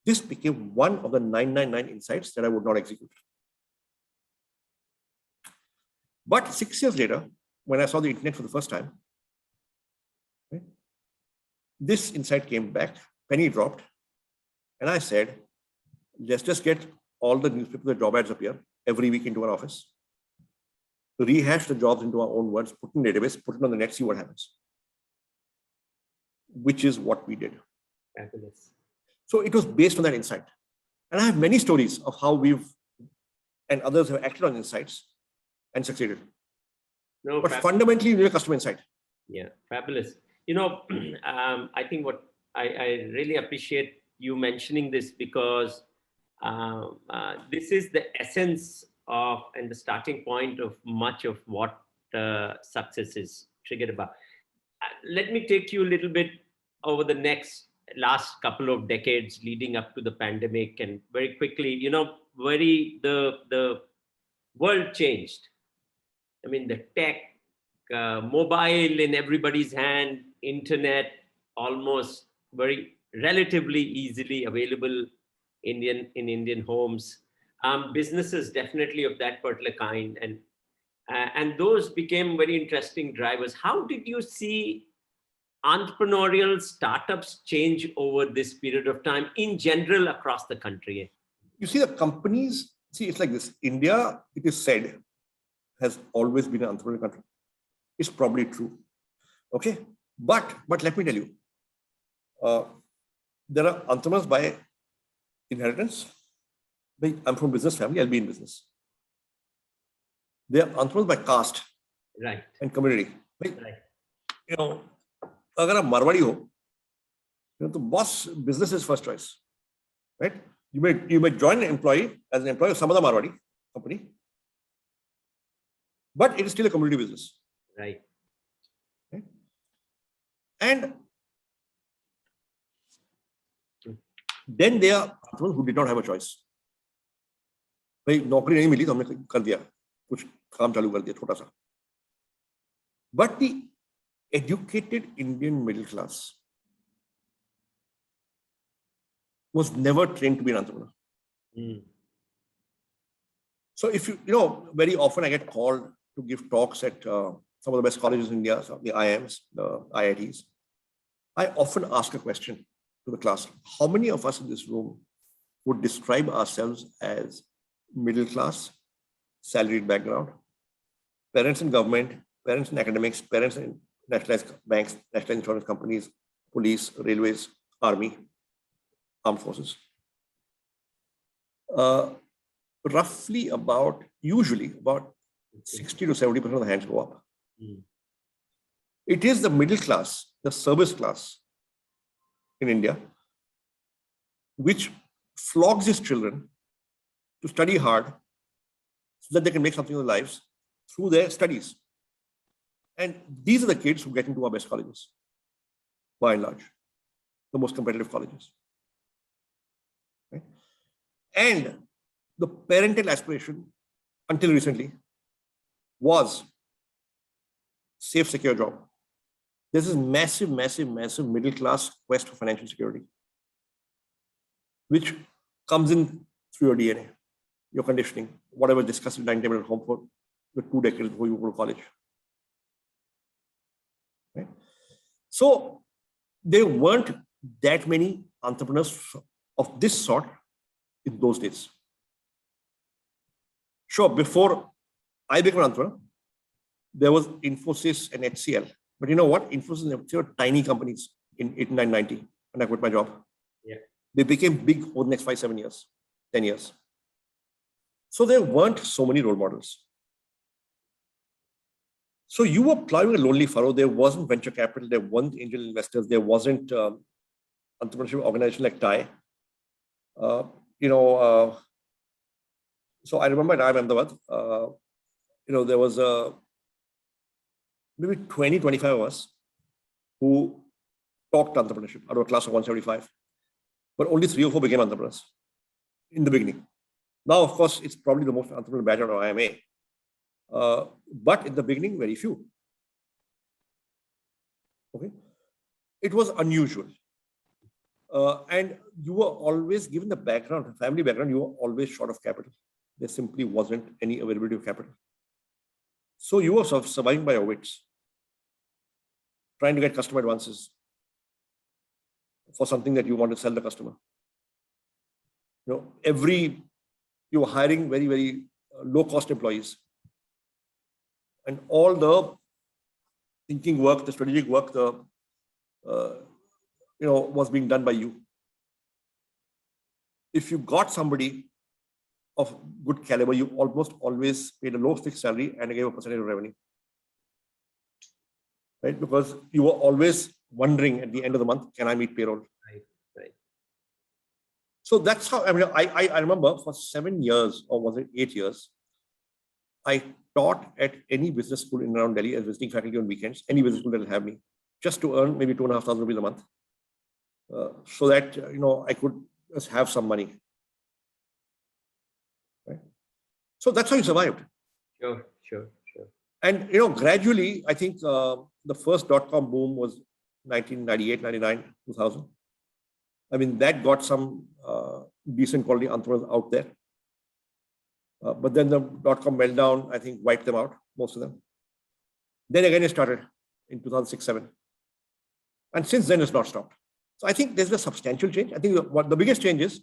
This became one of the 999 insights that I would not execute. But 6 years later, when I saw the internet for the first time, this insight came back, penny dropped, and I said, let's just get all the newspapers where job ads appear every week into our office, rehash the jobs into our own words, put in database, put it on the net, see what happens. Which is what we did. Fabulous. So it was based on that insight. And I have many stories of how we've and others have acted on insights and succeeded. No, but fundamentally, you need a customer insight. Yeah, fabulous. I think what I really appreciate you mentioning this because this is the essence of and the starting point of much of what success is triggered about. Let me take you a little bit over the last couple of decades leading up to the pandemic, and very quickly, the world changed. I mean, the tech, mobile in everybody's hand, internet, almost relatively easily available in Indian homes. Businesses definitely of that particular kind, and those became very interesting drivers. How did you see entrepreneurial startups change over this period of time in general across the country? You see, the companies, it's like this. India, it is said, has always been an entrepreneurial country. It's probably true. Okay. But let me tell you, there are entrepreneurs by inheritance. I'm from business family, I'll be in business. They are entrepreneurs by caste, right, and community. Right. अगर आप मारवाड़ी हो, तो boss business is first choice, right? You may join an employee as an employee of some other Marwadi company, but it is still a community business, right? And then there are entrepreneurs who did not have a choice. भाई नौकरी नहीं मिली तो हमने कर दिया, कुछ काम चालू कर दिया छोटा सा. But the educated Indian middle class was never trained to be an entrepreneur. So if very often I get called to give talks at some of the best colleges in India, so the IIMs, the IITs. I often ask a question to the class: how many of us in this room would describe ourselves as middle class, salaried background, parents in government, parents in academics, parents in nationalized banks, national insurance companies, police, railways, army, armed forces? Usually about 60 to 70% of the hands go up. It is the middle class, the service class in India, which flogs its children to study hard so that they can make something of their lives through their studies. And these are the kids who get into our best colleges, by and large, the most competitive colleges. Right? And the parental aspiration until recently was safe, secure job. There's this massive, massive, massive middle class quest for financial security, which comes in through your DNA, your conditioning, whatever discussed in dining table at home for the 2 decades before you go to college. Right? So there weren't that many entrepreneurs of this sort in those days. Sure, before I became an entrepreneur, there was Infosys and HCL. But you know what? Infosys and HCL were tiny companies in 89, 90 when I quit my job. Yeah. They became big over the next 5, 7 years, 10 years. So there weren't so many role models. So you were plowing a lonely furrow. There wasn't venture capital. There weren't angel investors. There wasn't entrepreneurship organization like TIE. So I remember at Ahmedabad, there was maybe 20, 25 of us who talked entrepreneurship out of a class of 175, but only 3 or 4 became entrepreneurs in the beginning. Now, of course, it's probably the most entrepreneurial batch out of IMA. But in the beginning, very few. Okay. It was unusual. And you were always, given the background, family background, you were always short of capital. There simply wasn't any availability of capital. So you were surviving by your wits, trying to get customer advances for something that you want to sell the customer. You were hiring very, very low-cost employees. And all the thinking work, the strategic work, was being done by you. If you got somebody of good caliber, you almost always paid a low fixed salary and gave a percentage of revenue. Right? Because you were always wondering at the end of the month, can I meet payroll? Right. So that's how, I remember for 7 years, or was it 8 years, I taught at any business school in around Delhi as visiting faculty on weekends, any business school that will have me, just to earn maybe 2,500 rupees a month, so that, I could just have some money. Right? So that's how you survived. Sure. And, gradually, I think the first .com boom was 1998, 99, 2000. I mean, that got some decent quality entrepreneurs out there. But then the .com meltdown, I think, wiped them out, most of them. Then again, it started in 2006, 7. And since then, it's not stopped. So I think there's a substantial change. I think what the biggest change is,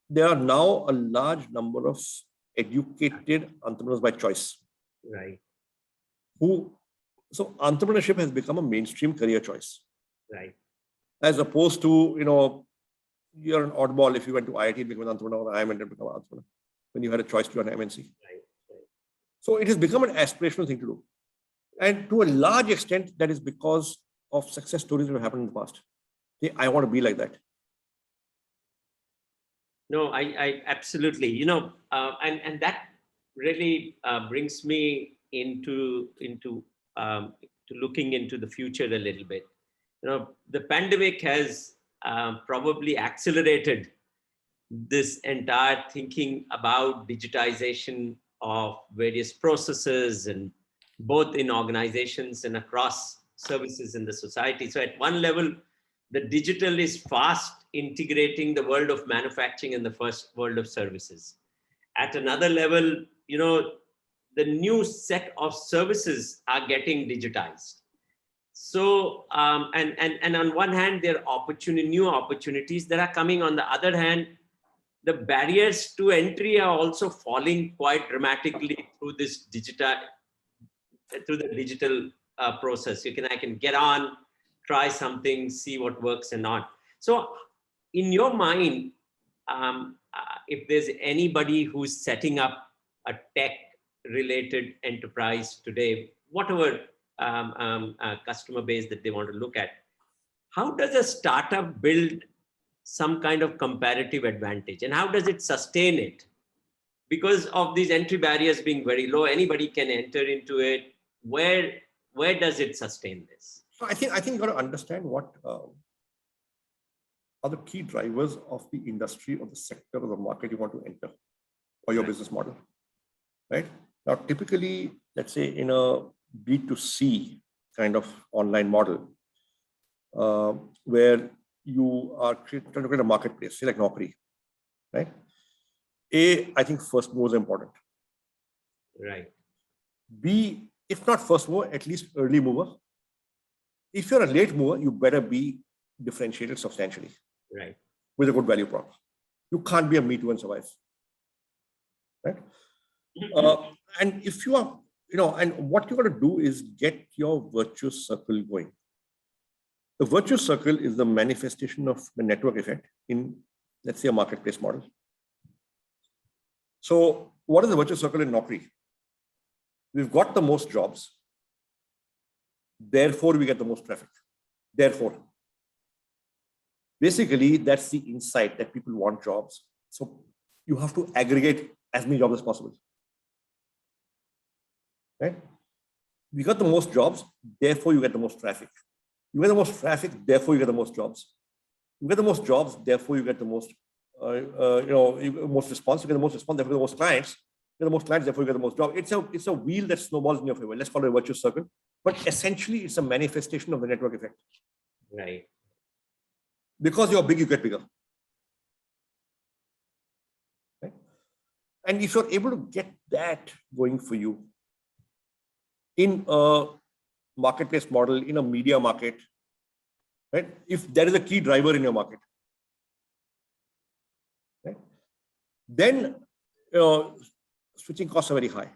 there are now a large number of educated entrepreneurs by choice. Right. So entrepreneurship has become a mainstream career choice. Right. As opposed to, you're an oddball if you went to IIT and become an entrepreneur, or IIM and become an entrepreneur, when you had a choice to join MNC. Right. So it has become an aspirational thing to do. And to a large extent, that is because of success stories that have happened in the past. I want to be like that. No, I absolutely, and that really brings me into looking into the future a little bit. The pandemic has probably accelerated this entire thinking about digitization of various processes, and both in organizations and across services in the society. So at one level, the digital is fast integrating the world of manufacturing and the first world of services. At another level, you know, the new set of services are getting digitized. So, and on one hand, there are new opportunities that are coming. On the other hand, the barriers to entry are also falling quite dramatically through this through the digital process. I can get on, try something, see what works and not. So in your mind, if there's anybody who's setting up a tech related enterprise today, whatever customer base that they want to look at, how does a startup build some kind of comparative advantage, and how does it sustain it? Because of these entry barriers being very low, anybody can enter into it. Where does it sustain this? So I think you got to understand what are the key drivers of the industry or the sector or the market you want to enter or your business model, right? Now, typically, let's say in a B2C kind of online model, where you are trying to create a marketplace, say like Naukri, right? I think first mover is important. Right. B, if not first mover, at least early mover. If you're a late mover, you better be differentiated substantially. Right. With a good value prop. You can't be a me too and survive. Right? And if you are, and what you got to do is get your virtuous circle going. The virtuous circle is the manifestation of the network effect in, let's say, a marketplace model. So what is the virtuous circle in Naukri? We've got the most jobs. Therefore, we get the most traffic. Therefore, basically, that's the insight that people want jobs. So you have to aggregate as many jobs as possible. Right? We got the most jobs, therefore you get the most traffic. You get the most traffic, therefore you get the most jobs. You get the most jobs, therefore you get the most, most response. You get the most response, therefore you get the most clients. You get the most clients, therefore you get the most jobs. It's a wheel that snowballs in your favor. Let's call it a virtuous circle. But essentially, it's a manifestation of the network effect. Right. Because you're big, you get bigger. Right? And if you're able to get that going for you in a marketplace model, in a media market, right? If there is a key driver in your market, right? Then switching costs are very high.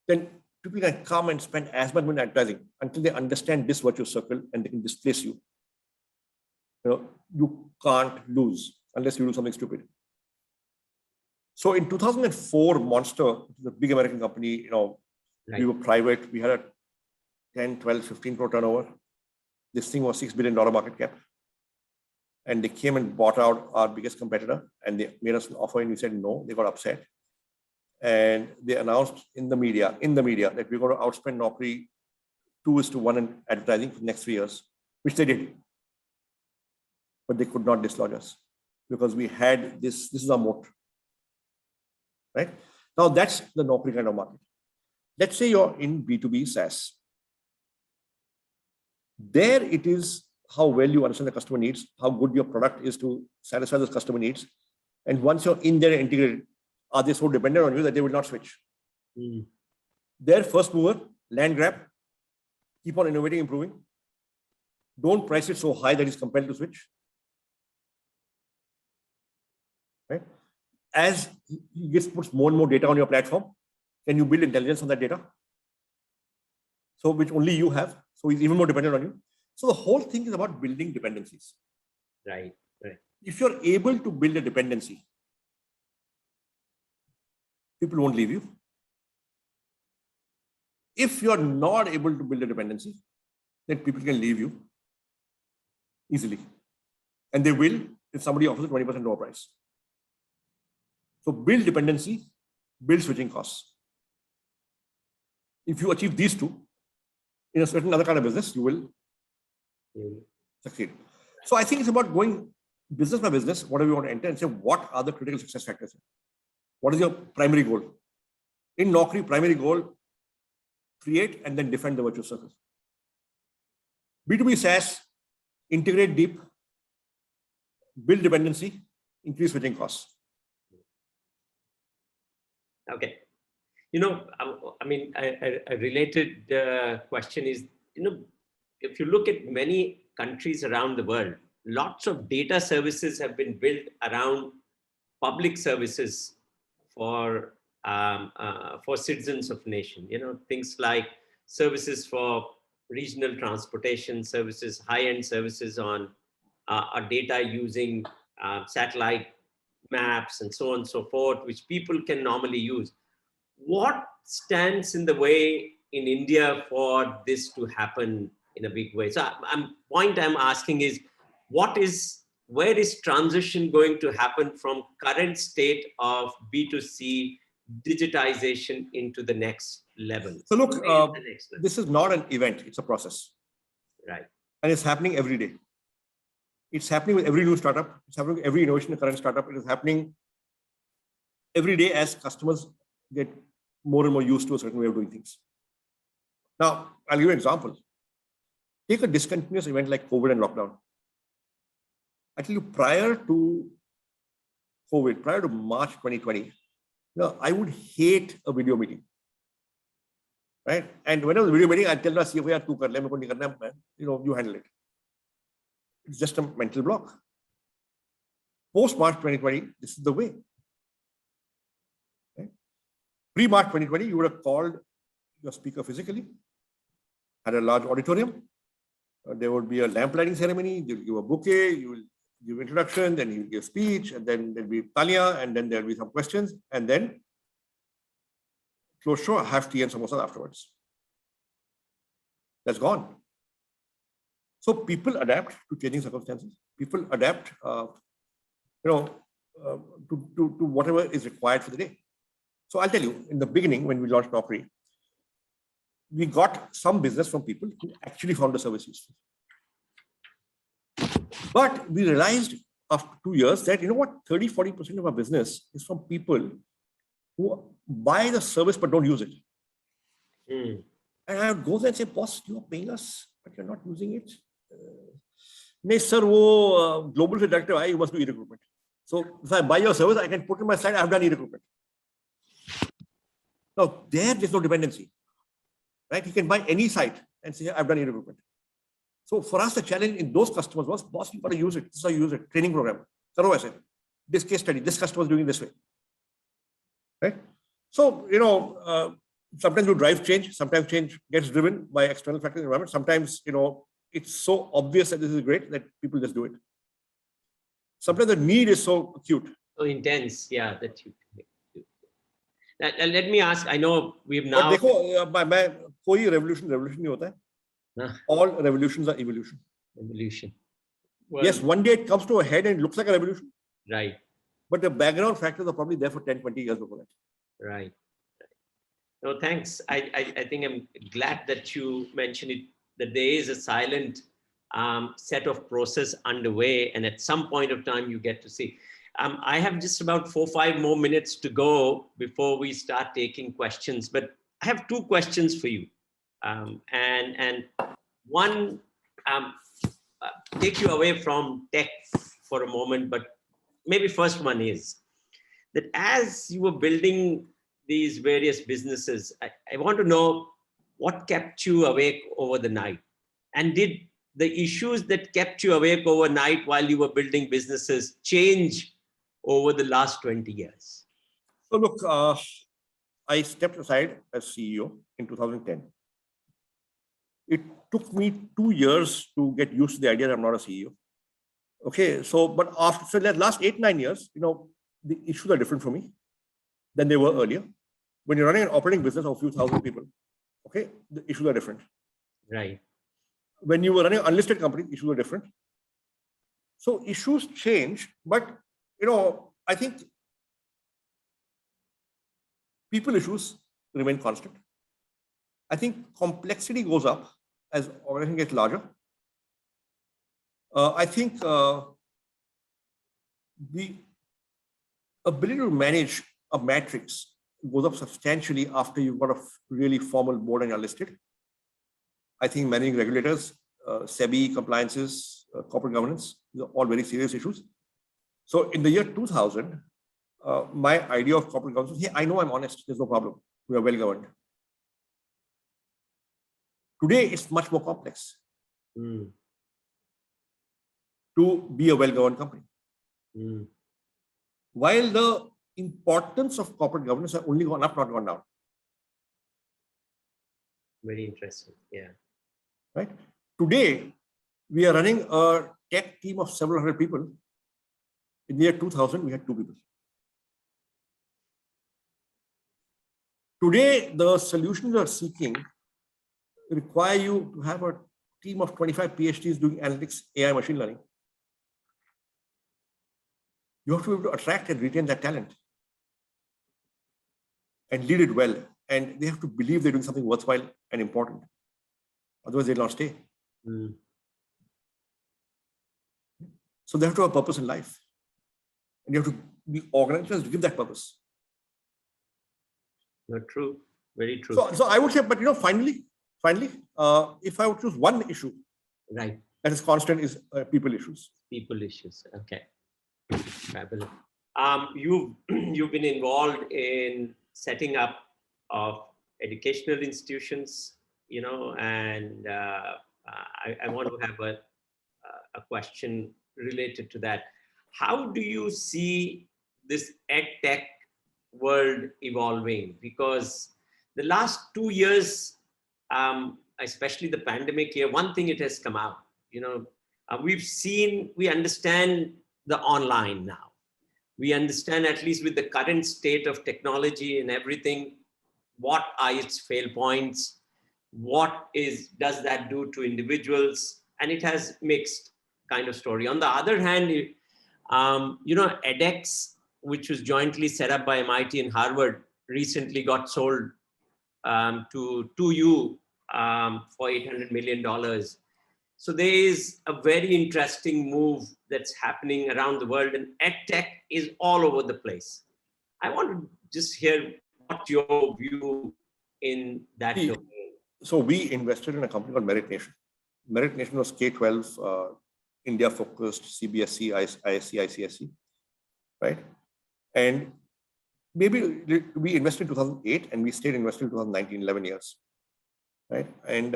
Then people can come and spend as much money advertising until they understand this virtuous circle and they can displace you. You can't lose unless you do something stupid. So in 2004, Monster, the big American company, Right. We were private. We had a 10, 12, 15 crore turnover. This thing was $6 billion market cap. And they came and bought out our biggest competitor and they made us an offer and we said no. They got upset. And they announced in the media that we're going to outspend Naukri 2:1 in advertising for the next 3 years, which they did. But they could not dislodge us because we had this is our moat. Right? Now that's the Naukri kind of market. Let's say you're in B2B SaaS. There it is how well you understand the customer needs, how good your product is to satisfy those customer needs. And once you're in there and integrated, are they so dependent on you that they will not switch? Their first mover, land grab, keep on innovating, improving. Don't price it so high that it's compelled to switch. Right? As he puts more and more data on your platform, can you build intelligence on that data? So which only you have. So he's even more dependent on you. So the whole thing is about building dependencies. Right. If you're able to build a dependency, people won't leave you. If you're not able to build a dependency, then people can leave you easily. And they will if somebody offers a 20% lower price. So build dependency, build switching costs. If you achieve these two, in a certain other kind of business, you will succeed. So I think it's about going business by business, whatever you want to enter, and say, what are the critical success factors? What is your primary goal? In Naukri, primary goal, create and then defend the virtuous circle. B2B SaaS, integrate deep, build dependency, increase switching costs. Okay. I mean, a related question is, if you look at many countries around the world, lots of data services have been built around public services for citizens of nation. Things like services for regional transportation services, high-end services on data using satellite maps and so on and so forth, which people can normally use. What stands in the way in India for this to happen in a big way? So point I'm asking is, where is transition going to happen from current state of B2C digitization into the next level? So look, this is not an event, it's a process. Right. And it's happening every day. It's happening with every new startup. It's happening with every innovation in the current startup. It is happening every day as customers get more and more used to a certain way of doing things. Now, I'll give you an example. Take a discontinuous event like COVID and lockdown. I tell you, prior to COVID, prior to March 2020, I would hate a video meeting. Right? And when I was video meeting, I'd tell the CFO, you handle it. It's just a mental block. Post-March 2020, this is the way. Right? Pre-March 2020, you would have called your speaker physically, had a large auditorium. There would be a lamp lighting ceremony. You'll give a bouquet, you will give introduction, then you give speech, and then there'll be talia, and then there'll be some questions, and then close show, have tea and samosas afterwards. That's gone. So people adapt to changing circumstances. People adapt, to whatever is required for the day. So I'll tell you, in the beginning, when we launched Naukri, we got some business from people who actually found the service useful. But we realized after 2 years that, 30-40% of our business is from people who buy the service but don't use it. And I would go there and say, boss, you are paying us, but you're not using it. No, sir, global director, you must do e-recruitment. So if I buy your service, I can put in my slide, I've done e-recruitment. Now, there's no dependency. Right? He can buy any site and say, I've done e-recruitment. So for us, the challenge in those customers was, boss, you got to use it. This is how you use it. Training program. This case study, this customer is doing it this way. Right? So, sometimes you drive change. Sometimes change gets driven by external factors in the environment. Sometimes, it's so obvious that this is great that people just do it. Sometimes the need is so acute. So intense, yeah, that you. Let me ask, I know we've now. But देखो, कोई revolution नहीं होता है. All revolutions are evolution. Evolution. Well, yes, one day it comes to a head and it looks like a revolution. Right. But the background factors are probably there for 10, 20 years before that. Right. No, thanks. I think I'm glad that you mentioned it, that there is a silent set of process underway, and at some point of time you get to see. I have just about 4 or 5 more minutes to go before we start taking questions, but I have 2 questions for you. And one, take you away from tech for a moment, but maybe first one is that as you were building these various businesses, I want to know what kept you awake over the night, and did the issues that kept you awake overnight while you were building businesses change over the last 20 years? So look, I stepped aside as CEO in 2010. It took me 2 years to get used to the idea that I'm not a CEO. Okay, so but after the last 8-9 years, the issues are different for me than they were earlier. When you're running an operating business of a few thousand people, okay, the issues are different. Right. When you were running an unlisted company, issues are different. So issues change, but I think people issues remain constant. I think complexity goes up as organization gets larger. I think the ability to manage a matrix goes up substantially after you've got a really formal board and you're listed. I think managing regulators, SEBI, compliances, corporate governance, these are all very serious issues. So in the year 2000, my idea of corporate governance was, hey, I know I'm honest. There's no problem. We are well governed. Today, it's much more complex to be a well-governed company. While the importance of corporate governance has only gone up, not gone down. Very interesting. Yeah. Right. Today, we are running a tech team of several hundred people. In the year 2000, we had 2 people. Today, the solutions we are seeking require you to have a team of 25 PhDs doing analytics, AI, machine learning. You have to be able to attract and retain that talent and lead it well. And they have to believe they're doing something worthwhile and important. Otherwise, they'll not stay. So they have to have a purpose in life. And you have to be organized to give that purpose. Not true. Very true. So I would say, but finally, if I would choose one issue, right, that is constant, is people issues. People issues. Okay. Fabulous. You've been involved in setting up of educational institutions, and I want to have a question related to that. How do you see this EdTech world evolving? Because the last 2 years, especially the pandemic year, one thing it has come out, we understand the online now. We understand, at least with the current state of technology and everything, what are its fail points, does that do to individuals, and it has mixed kind of story. On the other hand, edX, which was jointly set up by MIT and Harvard, recently got sold to 2U for $800 million. So there is a very interesting move that's happening around the world, and EdTech is all over the place. I want to just hear what your view in that domain. So we invested in a company called Merit Nation. Merit Nation was K-12, India-focused, CBSE, ISC, ICSE, right? And maybe we invested in 2008 and we stayed invested in 2019, 11 years, right? And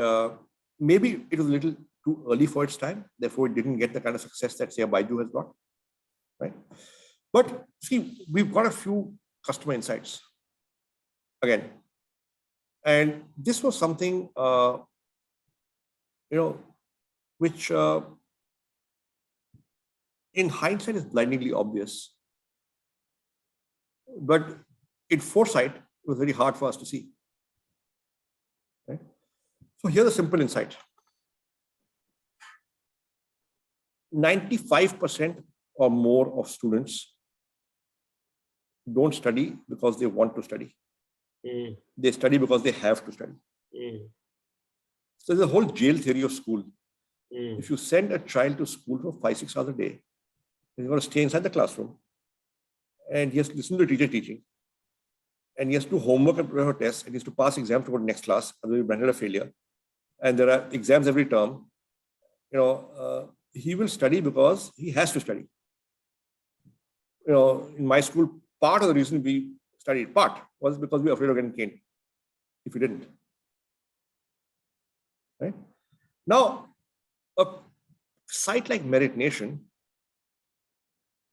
maybe it was a little too early for its time. Therefore, it didn't get the kind of success that, say, a Baidu has got, right? But see, we've got a few customer insights again. And this was something, which in hindsight is blindingly obvious. But in foresight, it was very hard for us to see. Right? So here's a simple insight. 95% or more of students don't study because they want to study. They study because they have to study. So there's a whole jail theory of school. If you send a child to school for 5-6 hours a day, he's going to stay inside the classroom and he has to listen to the teacher teaching, and he has to do homework and prepare for tests, and he has to pass exams to go to the next class, otherwise he'll be branded a failure. And there are exams every term. He will study because he has to study. In my school, part of the reason we studied was because we were afraid of getting caned if we didn't. Right? Now, a site like Merit Nation,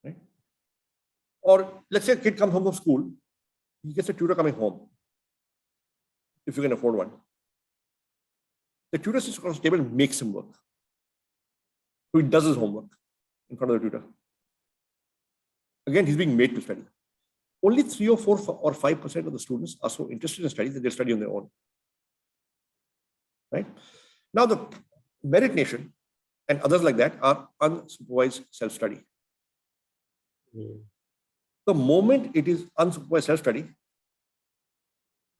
right? Or let's say a kid comes home from school, he gets a tutor coming home, if you can afford one. The tutor sits across the table and makes him work. So he does his homework in front of the tutor. Again, he's being made to study. Only 3 or 4 or 5% of the students are so interested in studies that they study on their own. Right? Now, the Merit Nation and others like that are unsupervised self-study. The moment it is unsupervised self-study,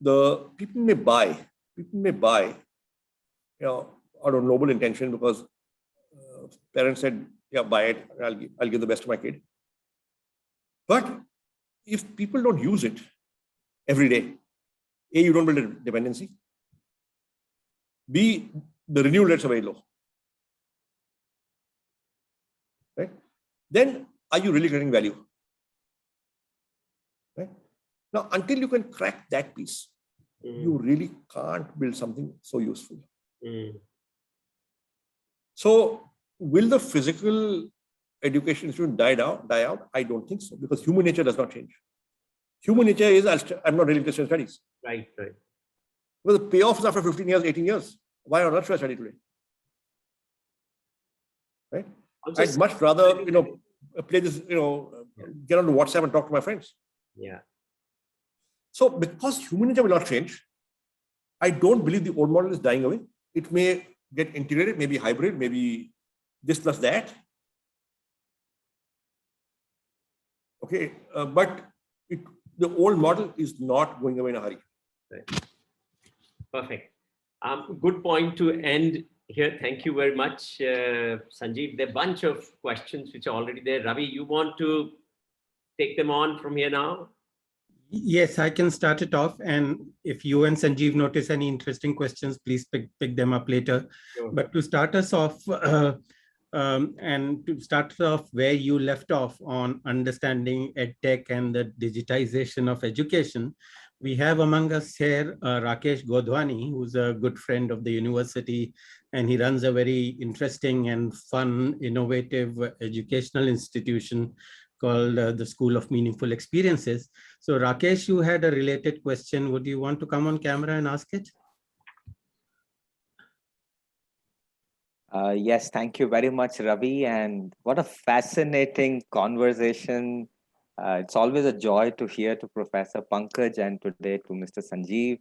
the people may buy, out of noble intention, because parents said, yeah, buy it, I'll give the best to my kid. But if people don't use it every day, A, you don't build a dependency. B, the renewal rates are very low. Right? Then are you really getting value? Right? Now, until you can crack that piece, you really can't build something so useful. So will the physical education student die out? I don't think so, because human nature does not change. Human nature is, I'm not really interested in studies. Right. Well, the payoff is after 15 years, 18 years. Why on earth should I study today? Right? Also, I'd much rather, play this, get on to WhatsApp and talk to my friends. Yeah. So because human nature will not change, I don't believe the old model is dying away. It may get integrated, maybe hybrid, maybe this plus that. Okay, but the old model is not going away in a hurry. Right. Perfect. Good point to end here. Thank you very much, Sanjeev. There are a bunch of questions which are already there. Ravi, you want to take them on from here now? Yes, I can start it off. And if you and Sanjeev notice any interesting questions, please pick them up later. Sure. But to start us off, and to start off where you left off on understanding EdTech and the digitization of education, we have among us here Rakesh Godhwani, who's a good friend of the university, and he runs a very interesting and fun, innovative educational institution called the School of Meaningful Experiences. So Rakesh, you had a related question. Would you want to come on camera and ask it? Yes, thank you very much, Ravi. And what a fascinating conversation. It's always a joy to hear to Professor Pankaj and today to Mr. Sanjeev.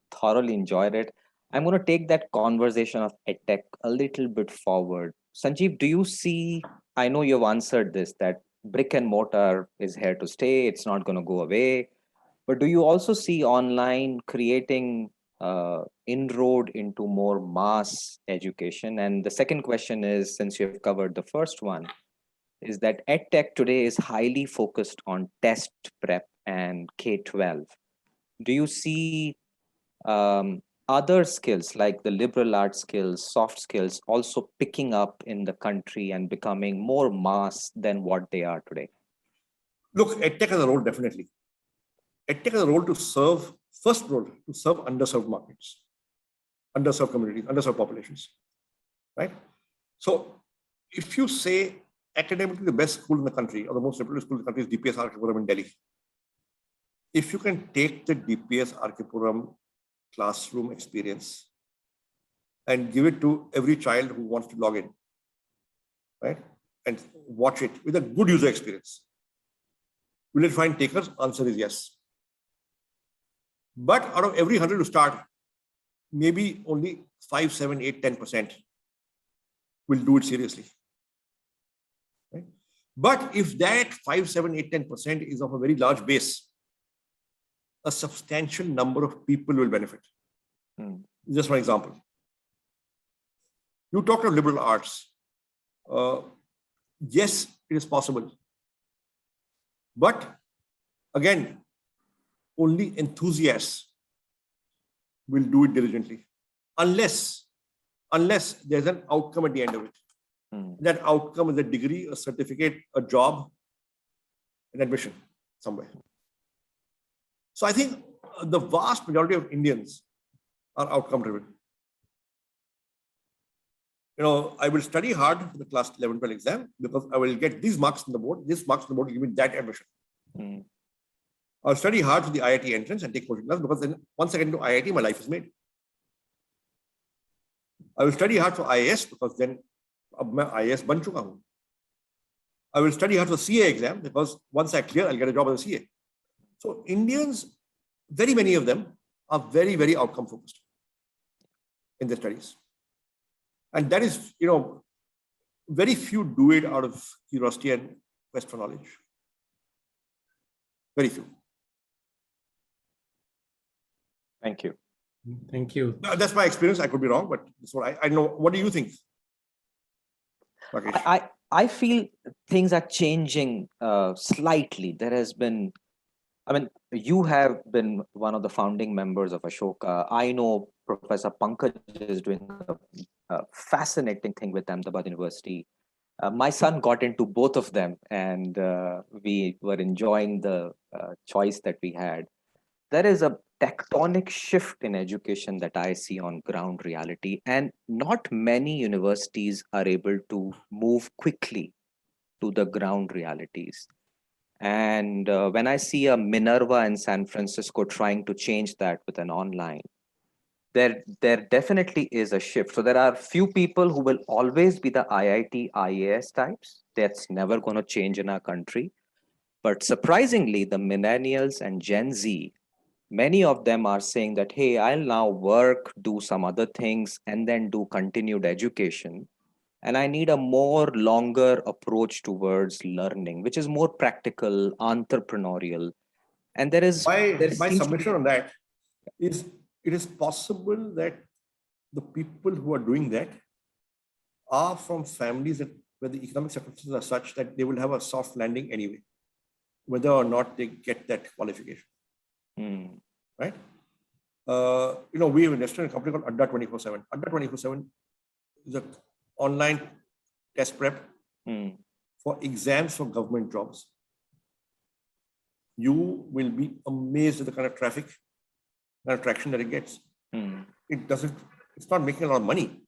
Thoroughly enjoyed it. I'm going to take that conversation of EdTech a little bit forward. Sanjeev, do you see, I know you've answered this, that brick and mortar is here to stay, it's not going to go away. But do you also see online creating inroad into more mass education? And the second question is, since you have covered the first one, is that EdTech today is highly focused on test prep and K-12. Do you see other skills like the liberal arts skills, soft skills also picking up in the country and becoming more mass than what they are today? Look, EdTech has a role, definitely. EdTech has a role to serve, first role, to serve underserved markets, underserved communities, underserved populations, right? So if you say academically the best school in the country or the most reputable school in the country is DPS Arkipuram in Delhi, if you can take the DPS Arkipuram classroom experience and give it to every child who wants to log in, right, and watch it with a good user experience, will it find takers? Answer is yes. But out of every 100 to start, maybe only 5, 7, 8, 10% will do it seriously. Right? But if that 5, 7, 8, 10% is of a very large base, a substantial number of people will benefit. Just one example. You talked of liberal arts. Yes, it is possible. But again, only enthusiasts will do it diligently, unless there's an outcome at the end of it. That outcome is a degree, a certificate, a job, an admission somewhere. So I think the vast majority of Indians are outcome driven. I will study hard for the class 11, 12 exam because I will get these marks on the board. This marks on the board will give me that admission. I'll study hard for the IIT entrance and take coaching class because then once I get into IIT, my life is made. I will study hard for IAS because then ab main IAS ban chuka hu. I will study hard for CA exam because once I clear, I'll get a job as a CA. So Indians, very many of them are very, very outcome focused in their studies. And that is, very few do it out of curiosity and quest for knowledge. Very few. Thank you. Thank you. That's my experience. I could be wrong, but that's what I know. What do you think? I feel things are changing slightly. There has been, you have been one of the founding members of Ashoka. I know Professor Pankaj is doing a fascinating thing with Ahmedabad University. My son got into both of them, and we were enjoying the choice that we had. There is a tectonic shift in education that I see on ground reality, and not many universities are able to move quickly to the ground realities. And when I see a Minerva in San Francisco trying to change that with an online, there definitely is a shift. So there are few people who will always be the IIT, IAS types. That's never going to change in our country. But surprisingly, the millennials and Gen Z, many of them are saying that, hey, I'll now work, do some other things, and then do continued education. And I need a more longer approach towards learning, which is more practical, entrepreneurial. And there My seems to be, submission on that is it is possible that the people who are doing that are from families where the economic circumstances are such that they will have a soft landing anyway, whether or not they get that qualification. Right? We have invested in a company called Adda 24/7. Adda 24/7 is an online test prep for exams for government jobs. You will be amazed at the kind of traffic and attraction that it gets. It's not making a lot of money,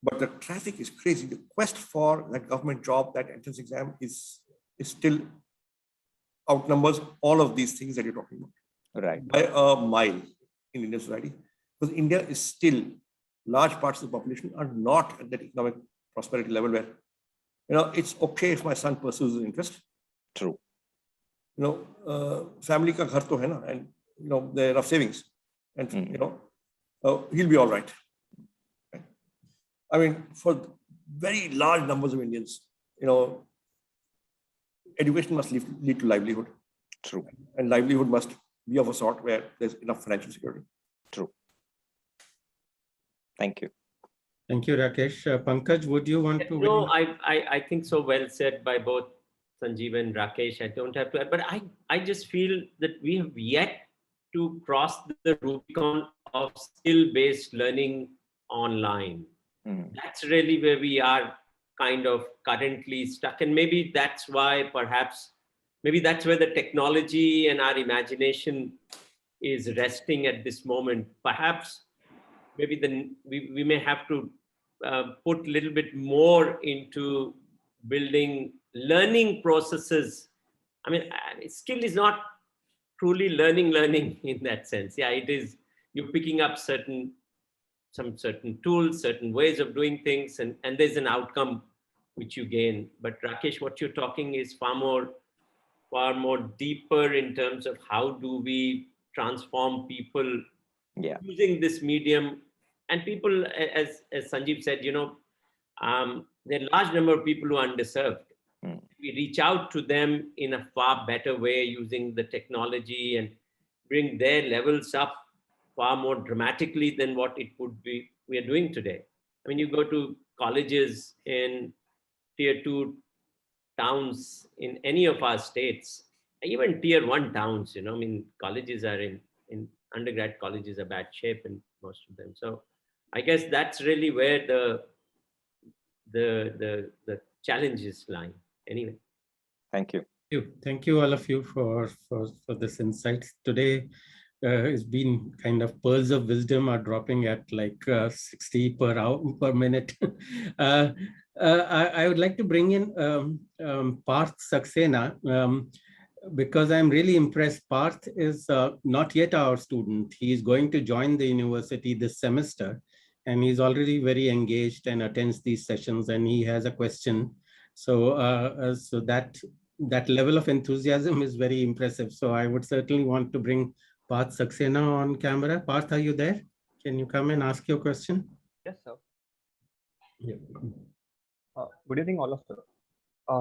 but the traffic is crazy. The quest for that government job, that entrance exam is still outnumbers all of these things that you're talking about. right. By a mile in Indian society. Because India is still, large parts of the population are not at that economic prosperity level where, it's okay if my son pursues his interest. True. Family ka ghar to hai na, and there are enough savings, and he'll be all right. I mean, for very large numbers of Indians, education must lead to livelihood. True. And livelihood must be of a sort where there's enough financial security. True. Thank you. Thank you, Rakesh. Pankaj, would you want to? No, I think so well said by both Sanjeev and Rakesh. I don't have to add, but I just feel that we have yet to cross the Rubicon of skill-based learning online. That's really where we are kind of currently stuck. And maybe that's why maybe that's where the technology and our imagination is resting at this moment. Perhaps maybe then we may have to put a little bit more into building learning processes. I mean, skill is not truly learning in that sense. Yeah, it is, you're picking up certain tools, certain ways of doing things, and there's an outcome which you gain. But Rakesh, what you're talking is far more deeper in terms of how do we transform people using this medium. And people, as Sanjeev said, there are a large number of people who are underserved. We reach out to them in a far better way using the technology and bring their levels up far more dramatically than what it would be we are doing today. I mean, you go to colleges in tier 2 towns in any of our states, even tier 1 towns, colleges are in undergrad colleges are bad shape in most of them. So I guess that's really where the challenges lie. Anyway. Thank you. Thank you all of you for this insight. Today it's been kind of pearls of wisdom are dropping at like 60 per minute. I would like to bring in Parth Saxena because I'm really impressed. Parth is not yet our student. He is going to join the university this semester, and he's already very engaged and attends these sessions, and he has a question. So that level of enthusiasm is very impressive. So I would certainly want to bring Parth Saxena on camera. Parth, are you there? Can you come and ask your question? Yes, sir. Yeah. Good evening, all of you.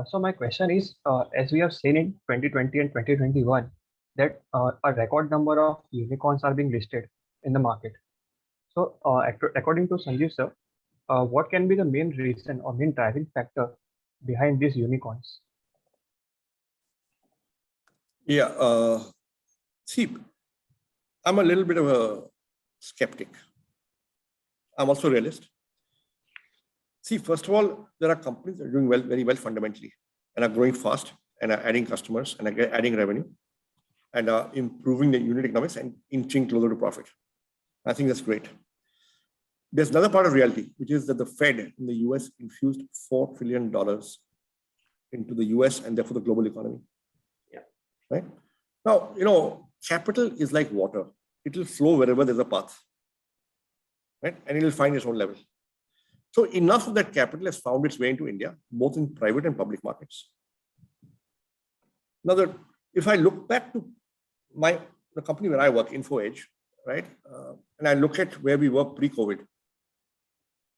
So my question is, as we have seen in 2020 and 2021, that a record number of unicorns are being listed in the market. So according to Sanjeev sir, what can be the main reason or main driving factor behind these unicorns? Yeah, see, I'm a little bit of a skeptic. I'm also a realist. See, first of all, there are companies that are doing very well fundamentally and are growing fast and are adding customers and are adding revenue and are improving the unit economics and inching closer to profit. I think that's great. There's another part of reality, which is that the Fed in the US infused $4 trillion into the US and therefore the global economy. Yeah. Right? Now, capital is like water. It will flow wherever there's a path. Right? And it will find its own level. So enough of that capital has found its way into India, both in private and public markets. Now, if I look back to the company where I work, InfoEdge, right? And I look at where we were pre-COVID,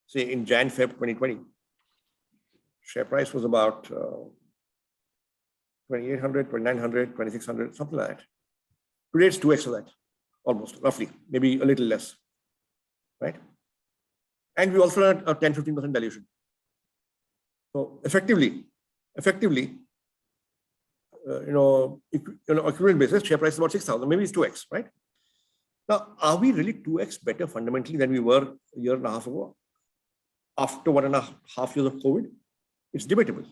say in Jan, Feb 2020, share price was about 2,800, 2,900, 2,600, something like that. Today it's 2x of that, almost, roughly, maybe a little less, right? And we also had a 10-15% dilution. So effectively, equivalent basis, share price is about 6,000, maybe it's 2x, right? Now, are we really 2x better fundamentally than we were a year and a half ago? After 1.5 years of COVID, it's debatable.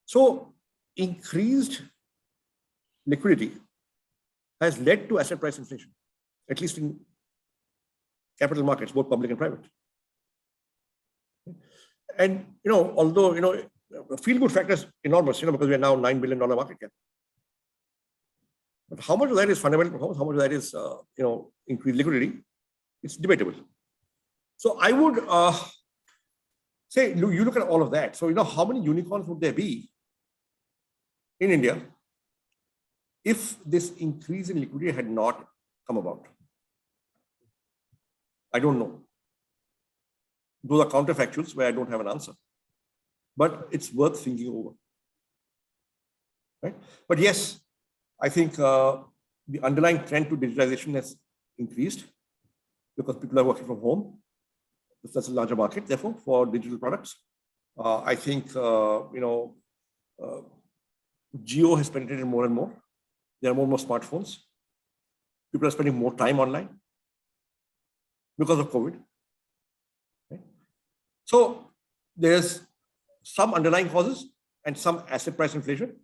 So increased liquidity has led to asset price inflation, at least in capital markets, both public and private. And, although, feel-good factor is enormous, because we are now $9 billion market cap. But how much of that is fundamental performance? How much of that is, increased liquidity? It's debatable. So I would say, you look at all of that. So, how many unicorns would there be in India if this increase in liquidity had not come about? I don't know. Those are counterfactuals where I don't have an answer. But it's worth thinking over. Right? But yes, I think the underlying trend to digitalization has increased because people are working from home. That's a larger market, therefore, for digital products. I think, Geo has penetrated more and more. There are more and more smartphones. People are spending more time online because of COVID. Right? So there's some underlying causes and some asset price inflation.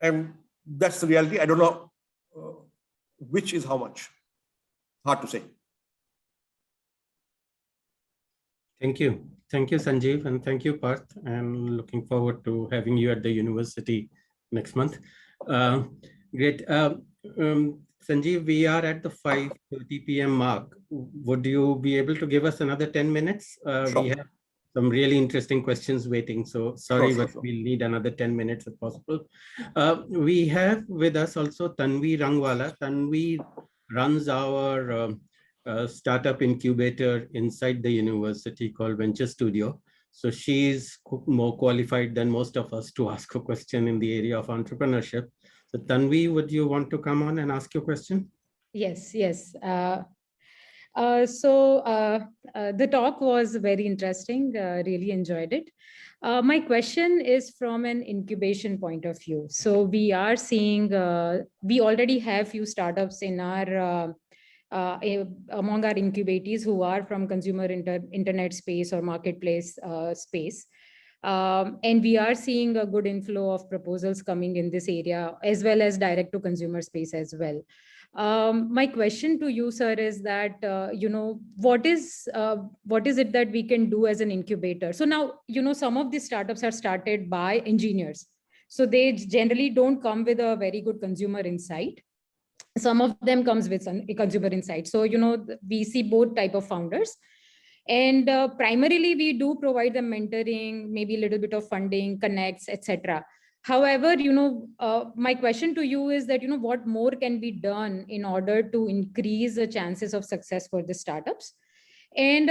And that's the reality. I don't know which is how much. Hard to say. Thank you. Thank you, Sanjeev, and thank you, Parth. I'm looking forward to having you at the university next month. Great. Sanjeev, we are at the 5:30 p.m. mark. Would you be able to give us another 10 minutes? Sure. We have some really interesting questions waiting. So sorry, but we'll need another 10 minutes if possible. We have with us also Tanvi Rangwala. Tanvi runs our startup incubator inside the university called Venture Studio. So she's more qualified than most of us to ask a question in the area of entrepreneurship. So Tanvi, would you want to come on and ask your question? Yes. The talk was very interesting, really enjoyed it. My question is from an incubation point of view. So we are seeing, we already have few startups in our, among our incubatees who are from consumer internet space or marketplace space. And we are seeing a good inflow of proposals coming in this area, as well as direct to consumer space as well. My question to you, sir, is that, what is it that we can do as an incubator? So now, some of these startups are started by engineers. So they generally don't come with a very good consumer insight. Some of them comes with a consumer insight. So, we see both type of founders. And primarily, we do provide them mentoring, maybe a little bit of funding, connects, etc. However, my question to you is that, what more can be done in order to increase the chances of success for the startups? And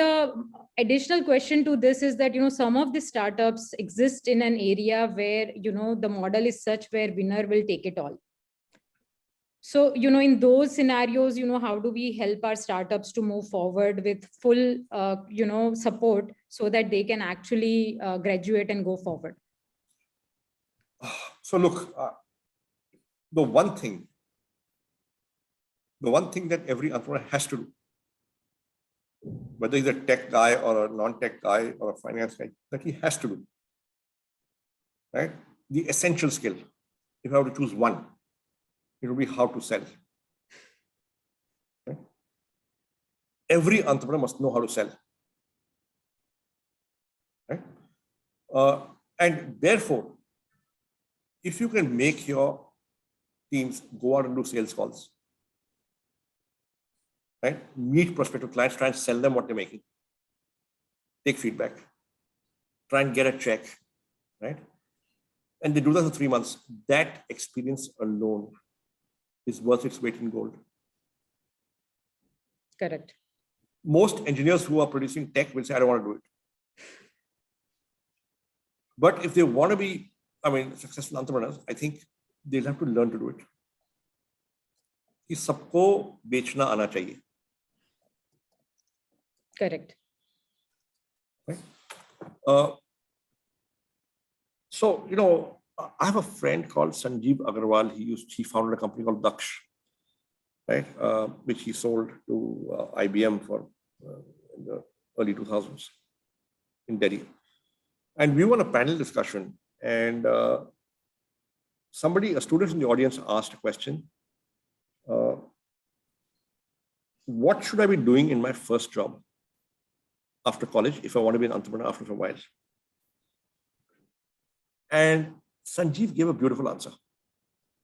additional question to this is that, some of the startups exist in an area where, the model is such where winner will take it all. So, in those scenarios, how do we help our startups to move forward with full, support so that they can actually graduate and go forward? So look, the one thing that every entrepreneur has to do whether he's a tech guy or a non-tech guy or a finance guy, that he has to do, right? The essential skill, if I were to choose one, it would be how to sell. Okay? Every entrepreneur must know how to sell. Right? And therefore, if you can make your teams go out and do sales calls, right? Meet prospective clients, try and sell them what they're making, take feedback, try and get a check, right? And they do that for 3 months. That experience alone is worth its weight in gold. Correct. Most engineers who are producing tech will say, I don't want to do it. But if they want to be, successful entrepreneurs, I think they'll have to learn to do it. कि सबको बेचना आना चाहिए. Correct. Right? So, I have a friend called Sanjeev Agarwal. He founded a company called Daksh, right? Which he sold to IBM for in the early 2000s in Delhi. And we were on a panel discussion, and a student in the audience asked a question. What should I be doing in my first job after college if I want to be an entrepreneur after a while? And Sanjeev gave a beautiful answer.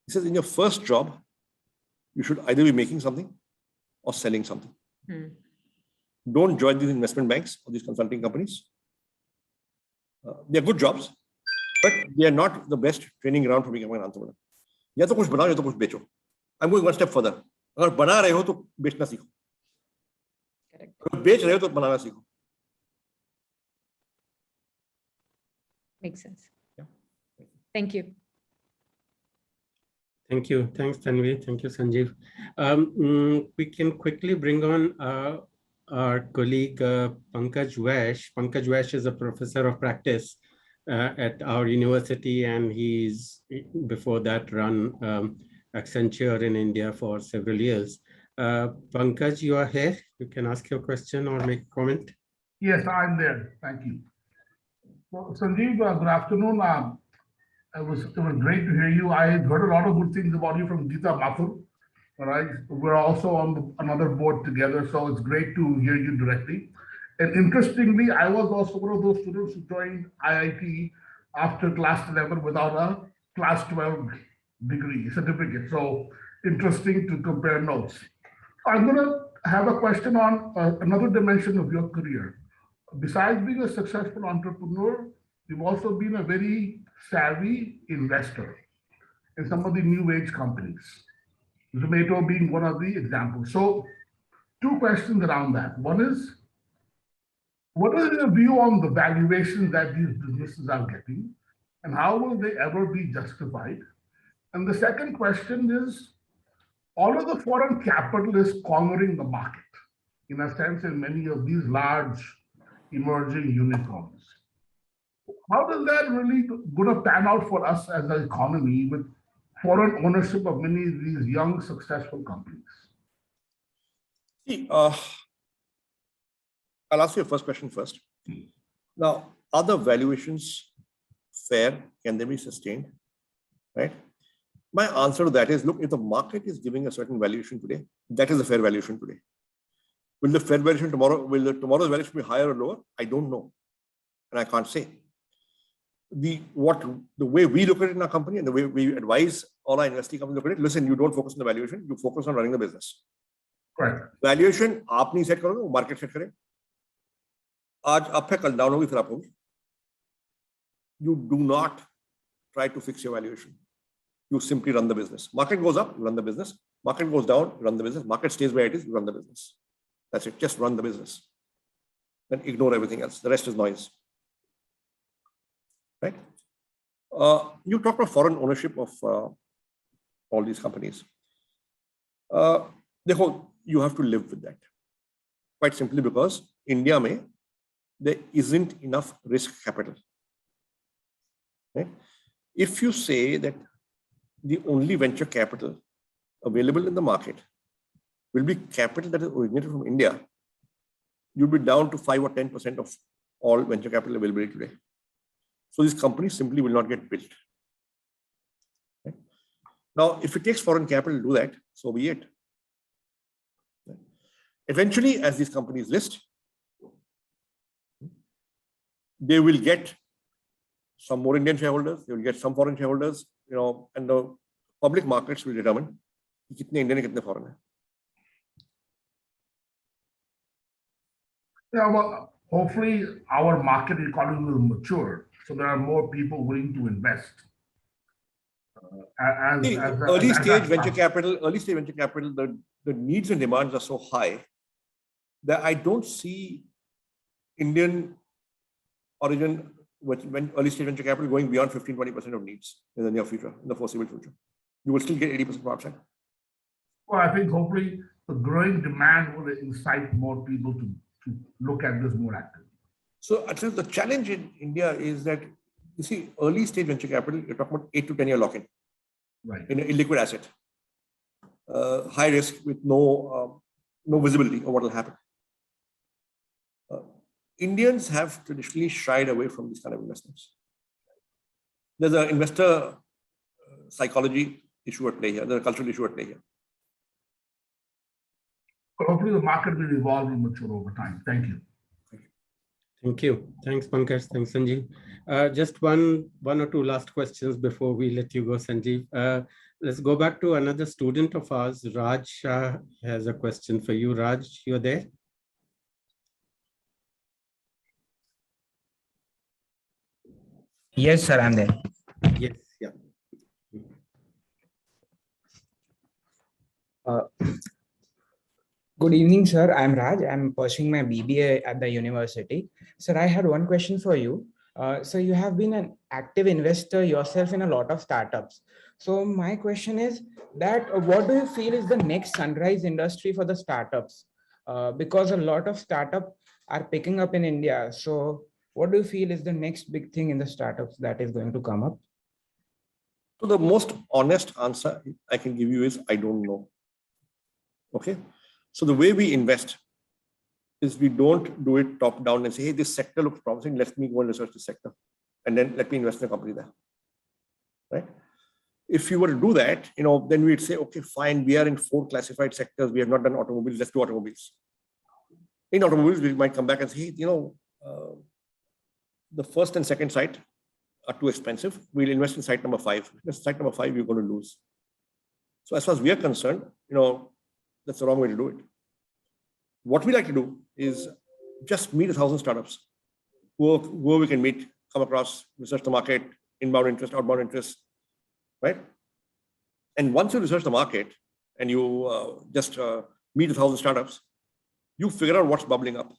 He says, in your first job, you should either be making something or selling something. Don't join these investment banks or these consulting companies. They're good jobs, but they are not the best training ground for becoming an entrepreneur. या तो कुछ बनाओ या तो कुछ बेचो. I'm going one step further. अगर बना रहे हो तो बेचना सीखो. अगर बेच रहे हो तो बनाना सीखो. Makes sense. Yeah. Thank you. Thank you. Thanks, Tanvi. Thank you, Sanjeev. We can quickly bring on our colleague Pankaj Vash. Pankaj Vash is a professor of practice at our university, and he's before that run Accenture in India for several years. Pankaj, you are here. You can ask your question or make a comment. Yes, I'm there. Thank you. Well, Sanjeev, good afternoon. It was great to hear you. I heard a lot of good things about you from Geeta Mathur. All right. We're also on another board together, so it's great to hear you directly. And interestingly, I was also one of those students who joined IIT after class 11 without a class 12 degree certificate. So interesting to compare notes. I'm going to have a question on another dimension of your career. Besides being a successful entrepreneur, you've also been a very savvy investor in some of the new age companies, Zomato being one of the examples. So 2 questions around that. One is, what is your view on the valuations that these businesses are getting, and how will they ever be justified? And the second question is, all of the foreign capital is cornering the market, in a sense, in many of these large emerging unicorns. How does that really going to pan out for us as an economy with foreign ownership of many of these young, successful companies? See, I'll ask you your first question first. Now, are the valuations fair? Can they be sustained? Right? My answer to that is, look, if the market is giving a certain valuation today, that is a fair valuation today. Will the fair valuation tomorrow, tomorrow's valuation be higher or lower? I don't know. And I can't say. The way we look at it in our company and the way we advise all our investing companies look at it, listen, you don't focus on the valuation, you focus on running the business. Right. Valuation, आप नहीं set करोगे, market set करे. आज up है, कल down होगी, फिर up होगी. You do not try to fix your valuation. You simply run the business. Market goes up, you run the business. Market goes down, you run the business. Market stays where it is, you run the business. That's it. Just run the business. Then ignore everything else. The rest is noise. Right? You talked about foreign ownership of all these companies. You have to live with that. Quite simply because India there isn't enough risk capital. Right? If you say that the only venture capital available in the market will be capital that is originated from India, you'll be down to 5 or 10% of all venture capital availability today. So these companies simply will not get built. Right? Now, if it takes foreign capital to do that, so be it. Right? Eventually, as these companies list, they will get some more Indian shareholders, they will get some foreign shareholders, and the public markets will determine kitne Indian and kitne foreign hai. Yeah, well, hopefully our market economy will mature, so there are more people willing to invest. Early stage venture capital, the needs and demands are so high that I don't see Indian origin when early stage venture capital going beyond 15-20% of needs in the near future, in the foreseeable future. You will still get 80% from outside. Well, I think hopefully the growing demand will incite more people to look at this more actively. So actually, the challenge in India is that, you see, early stage venture capital, you're talking about 8 to 10 year lock-in, right, in an illiquid asset, high risk with no visibility of what will happen. Indians have traditionally shied away from these kind of investments. There's an investor psychology issue at play here. There's a cultural issue at play here. But hopefully the market will evolve and mature over time. Thank you. Thank you. Thanks, Pankaj. Thanks, Sanjeev. Just one or two last questions before we let you go, Sanjeev. Let's go back to another student of ours. Raj Shah has a question for you. Raj, you're there? Yes, sir, I'm there. Yes, yeah. Good evening, sir. I'm Raj. I'm pursuing my BBA at the university. Sir, I had one question for you. So you have been an active investor yourself in a lot of startups. So my question is that what do you feel is the next sunrise industry for the startups? Because a lot of startups are picking up in India. So what do you feel is the next big thing in the startups that is going to come up? So the most honest answer I can give you is I don't know. Okay. So the way we invest is we don't do it top down and say, hey, this sector looks promising. Let me go and research this sector. And then let me invest in a company there. Right. If you were to do that, then we'd say, okay, fine. We are in 4 classified sectors. We have not done automobiles. Let's do automobiles. In automobiles, we might come back and say, hey, the first and second site are too expensive. We'll invest in site number 5. Site number 5, you're going to lose. So as far as we are concerned, that's the wrong way to do it. What we like to do is just meet 1,000 startups, whoever we can meet, come across, research the market, inbound interest, outbound interest, right? And once you research the market and you just meet 1,000 startups, you figure out what's bubbling up.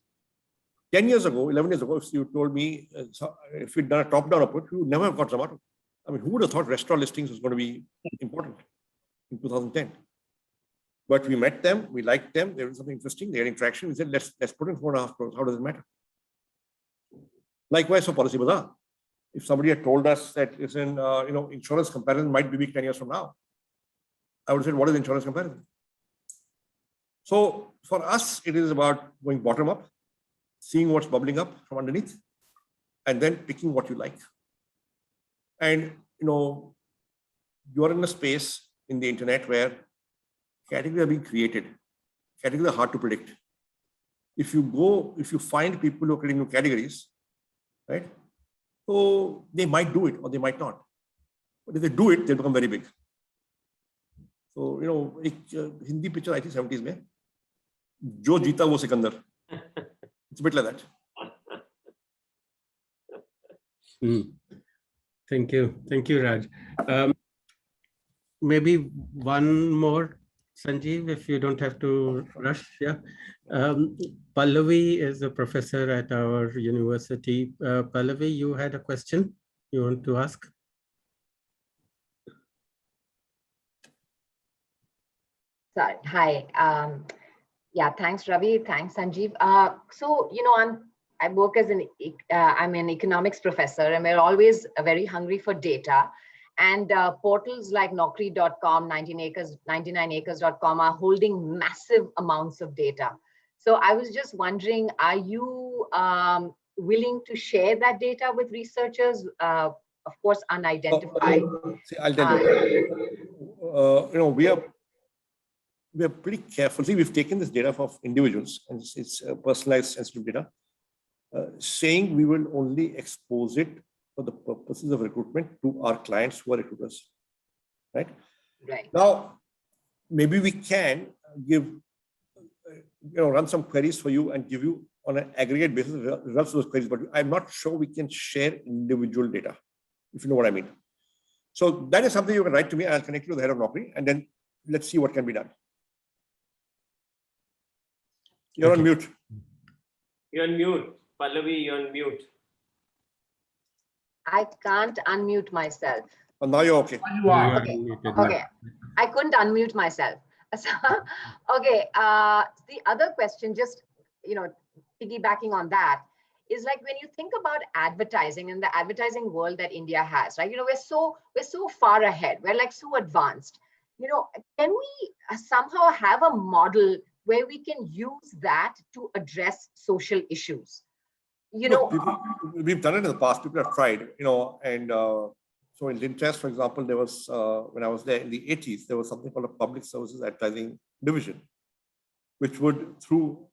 10 years ago, 11 years ago, if you told me if we'd done a top-down approach, we would never have got Zomato. I mean, who would have thought restaurant listings was going to be important in 2010? But we met them, we liked them, there was something interesting, they had traction. We said, let's put in 4.5 crores. How does it matter? Likewise for Policy Bazaar. If somebody had told us that it's in, insurance comparison might be weak 10 years from now, I would have said, what is insurance comparison? So for us, it is about going bottom up, seeing what's bubbling up from underneath, and then picking what you like. And, you're in a space in the internet where categories are being created. Categories are hard to predict. If you find people who are creating new categories, right? So they might do it or they might not. But if they do it, they'll become very big. So, Hindi picture, I think 70s mein, Jo Jeeta Wo Sikandar. It's a bit like that. Thank you. Thank you, Raj. Maybe one more, Sanjeev, if you don't have to rush. Yeah. Pallavi is a professor at our university. Pallavi, you had a question you want to ask? Sorry. Hi. Yeah, thanks, Ravi. Thanks, Sanjeev. So, I work as I'm an economics professor, and we're always very hungry for data. And portals like Naukri.com, 99acres.com are holding massive amounts of data. So I was just wondering, are you willing to share that data with researchers? Of course, unidentified. See, I'll tell you. We are pretty careful. See, we've taken this data of individuals, and it's personalized, sensitive data, saying we will only expose it for the purposes of recruitment to our clients who are recruiters, right? Right. Now, maybe we can give, run some queries for you and give you on an aggregate basis results of those queries, but I'm not sure we can share individual data, if you know what I mean. So that is something you can write to me, and I'll connect you to the head of Naukri, and then let's see what can be done. You're on mute. You're on mute. Pallavi, you're on mute. I can't unmute myself. Oh, now you're okay. You are. Okay. Okay. I couldn't unmute myself. Okay. The other question, just piggybacking on that, is like when you think about advertising and the advertising world that India has, right? We're so far ahead. We're like so advanced. Can we somehow have a model where we can use that to address social issues? Look, we've done it in the past. People have tried, and so in Interest, for example, there was, when I was there in the 80s, there was something called a public services advertising division, which would, through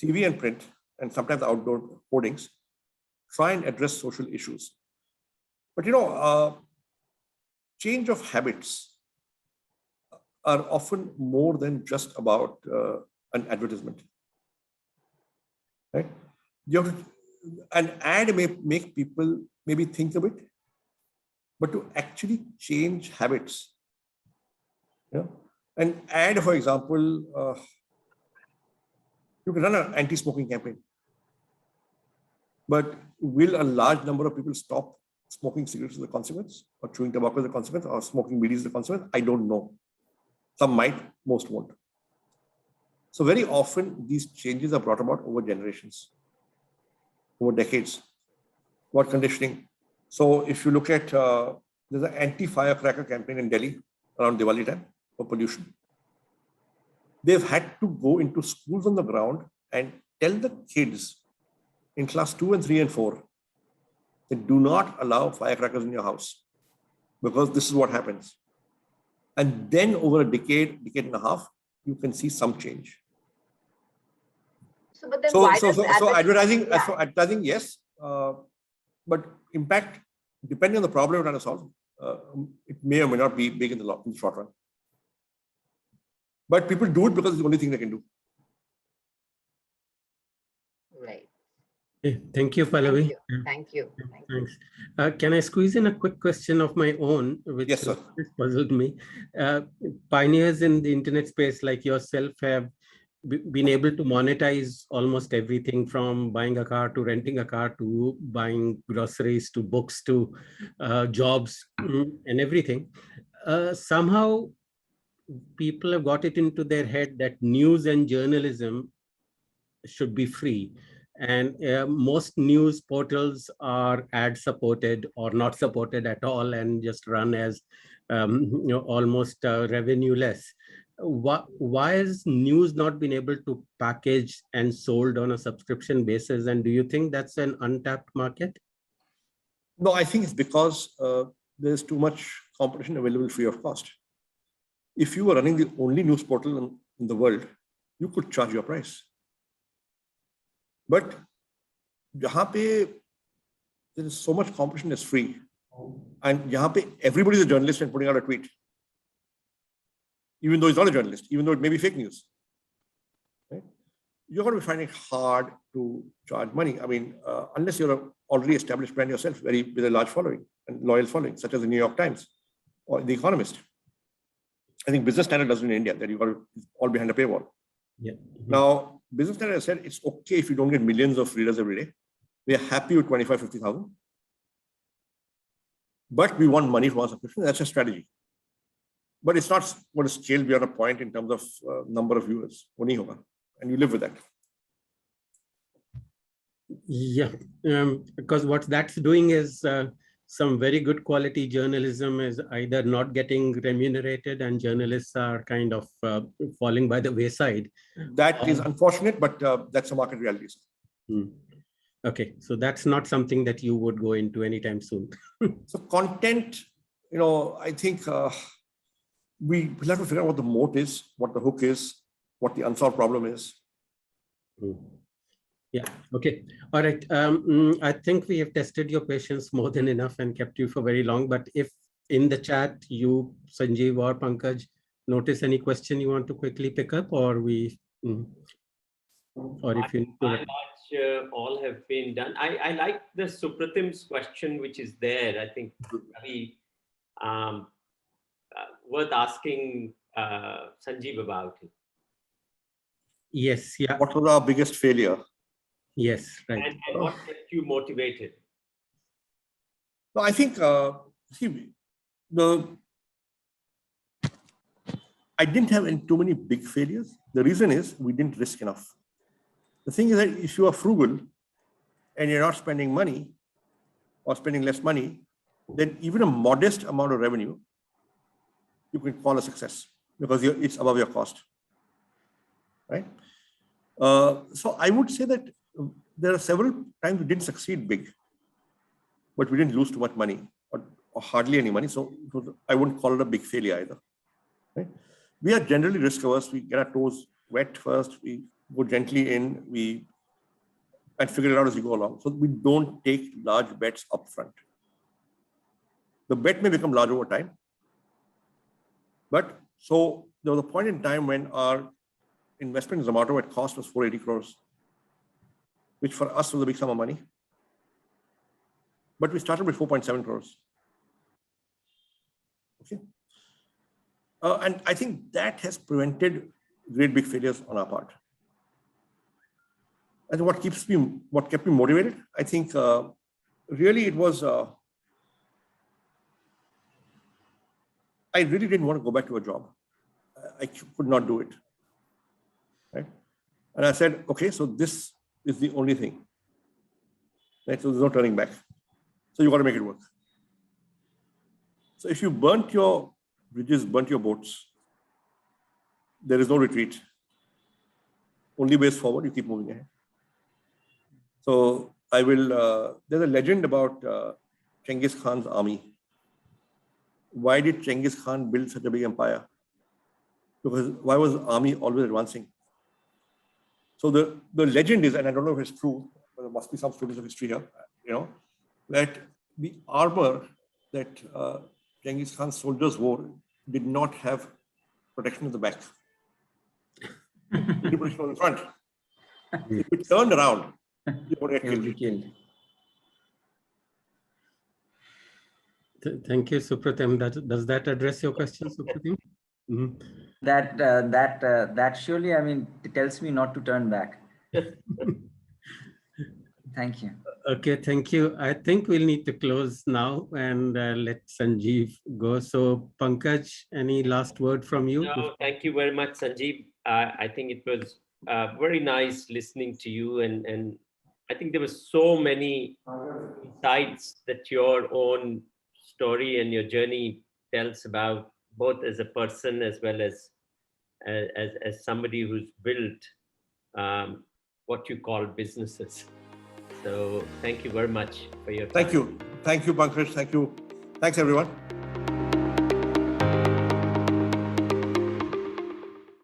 TV and print, and sometimes outdoor hoardings, try and address social issues. But, change of habits are often more than just about an advertisement, right? You have to, an ad may make people maybe think a bit, but to actually change habits, an ad, for example, you can run an anti-smoking campaign, but will a large number of people stop smoking cigarettes as a consequence, or chewing tobacco as a consequence, or smoking bidis as a consequence? I don't know. Some might, most won't. So very often these changes are brought about over generations, over decades. What conditioning? So if you look at, there's an anti-firecracker campaign in Delhi around Diwali time for pollution. They've had to go into schools on the ground and tell the kids in class 2 and 3 and 4 that do not allow firecrackers in your house, because this is what happens. And then over a decade and a half, you can see some change. So, but then so advertising, yes, but impact, depending on the problem you're trying to solve, it may or may not be big in the short run. But people do it because it's the only thing they can do. Right. Okay, thank you, Pallavi. Thank you. Thanks. Can I squeeze in a quick question of my own, which yes, sir. puzzled me? Pioneers in the internet space like yourself have been able to monetize almost everything, from buying a car to renting a car to buying groceries to books to jobs and everything. Somehow people have got it into their head that news and journalism should be free. And most news portals are ad supported or not supported at all and just run as almost revenue-less. Why has news not been able to package and sold on a subscription basis? And do you think that's an untapped market? No, I think it's because there's too much competition available free of cost. If you were running the only news portal in the world, you could charge your price. But yahan pe, there is so much competition that's free. And yahan pe, everybody is a journalist and putting out a tweet, even though he's not a journalist, even though it may be fake news. Right? You're going to be finding it hard to charge money. I mean, unless you're an already established brand yourself, with a large following and loyal following, such as the New York Times or The Economist. I think Business Standard does it in India, that you've got to all behind a paywall. Yeah. Now, Business Standard has said it's okay if you don't get millions of readers every day. We are happy with 25, 50,000. But we want money from our subscription. That's a strategy. But it's not going to scale beyond a point in terms of number of viewers. And you live with that. Yeah, because what that's doing is some very good quality journalism is either not getting remunerated and journalists are kind of falling by the wayside. That is unfortunate, but that's a market reality. Okay, so that's not something that you would go into anytime soon. So content, I think we will have to figure out what the moat is, what the hook is, what the unsolved problem is. Yeah, okay. All right. I think we have tested your patience more than enough and kept you for very long. But if in the chat, you, Sanjeev or Pankaj, notice any question you want to quickly pick up, or we, or if you... all have been done. I like the Supratim's question, which is there. I think Ravi, worth asking Sanjeev about it. Yes, yeah. What was our biggest failure? Yes, right. And what kept you motivated? No, I think, I didn't have too many big failures. The reason is we didn't risk enough. The thing is that if you are frugal and you're not spending money or spending less money, then even a modest amount of revenue, you can call a success because it's above your cost, right? So I would say that there are several times we didn't succeed big, but we didn't lose too much money or hardly any money. So I wouldn't call it a big failure either, right? We are generally risk averse. We get our toes wet first. We go gently in, and figure it out as we go along. So we don't take large bets upfront. The bet may become large over time. But so there was a point in time when our investment in Zomato at cost was 480 crores, which for us was a big sum of money. But we started with 4.7 crores. Okay. And I think that has prevented great big failures on our part. And what kept me motivated, I think really it was, I really didn't want to go back to a job. I could not do it, right? And I said, okay, so this is the only thing, right? So there's no turning back. So you got to make it work. So if you burnt your bridges, burnt your boats, there is no retreat. Only ways forward, you keep moving ahead. So I will, there's a legend about Genghis Khan's army. Why did Genghis Khan build such a big empire? Because why was the army always advancing? So the legend is, and I don't know if it's true, but there must be some students of history here, that the armor that Genghis Khan's soldiers wore did not have protection at the back. Protection on the front. If it turned around, you would get killed. Thank you, Supratim. Does that address your question, Supratim? Mm-hmm. That surely, I mean, it tells me not to turn back. Thank you. Okay, thank you. I think we'll need to close now and let Sanjeev go. So, Pankaj, any last word from you? No, thank you very much, Sanjeev. I think it was very nice listening to you, and I think there were so many insights that your own story and your journey tells about, both as a person as well as somebody who's built what you call businesses. So thank you very much for your time. Thank you, Pankaj. Thank you. Thanks, everyone.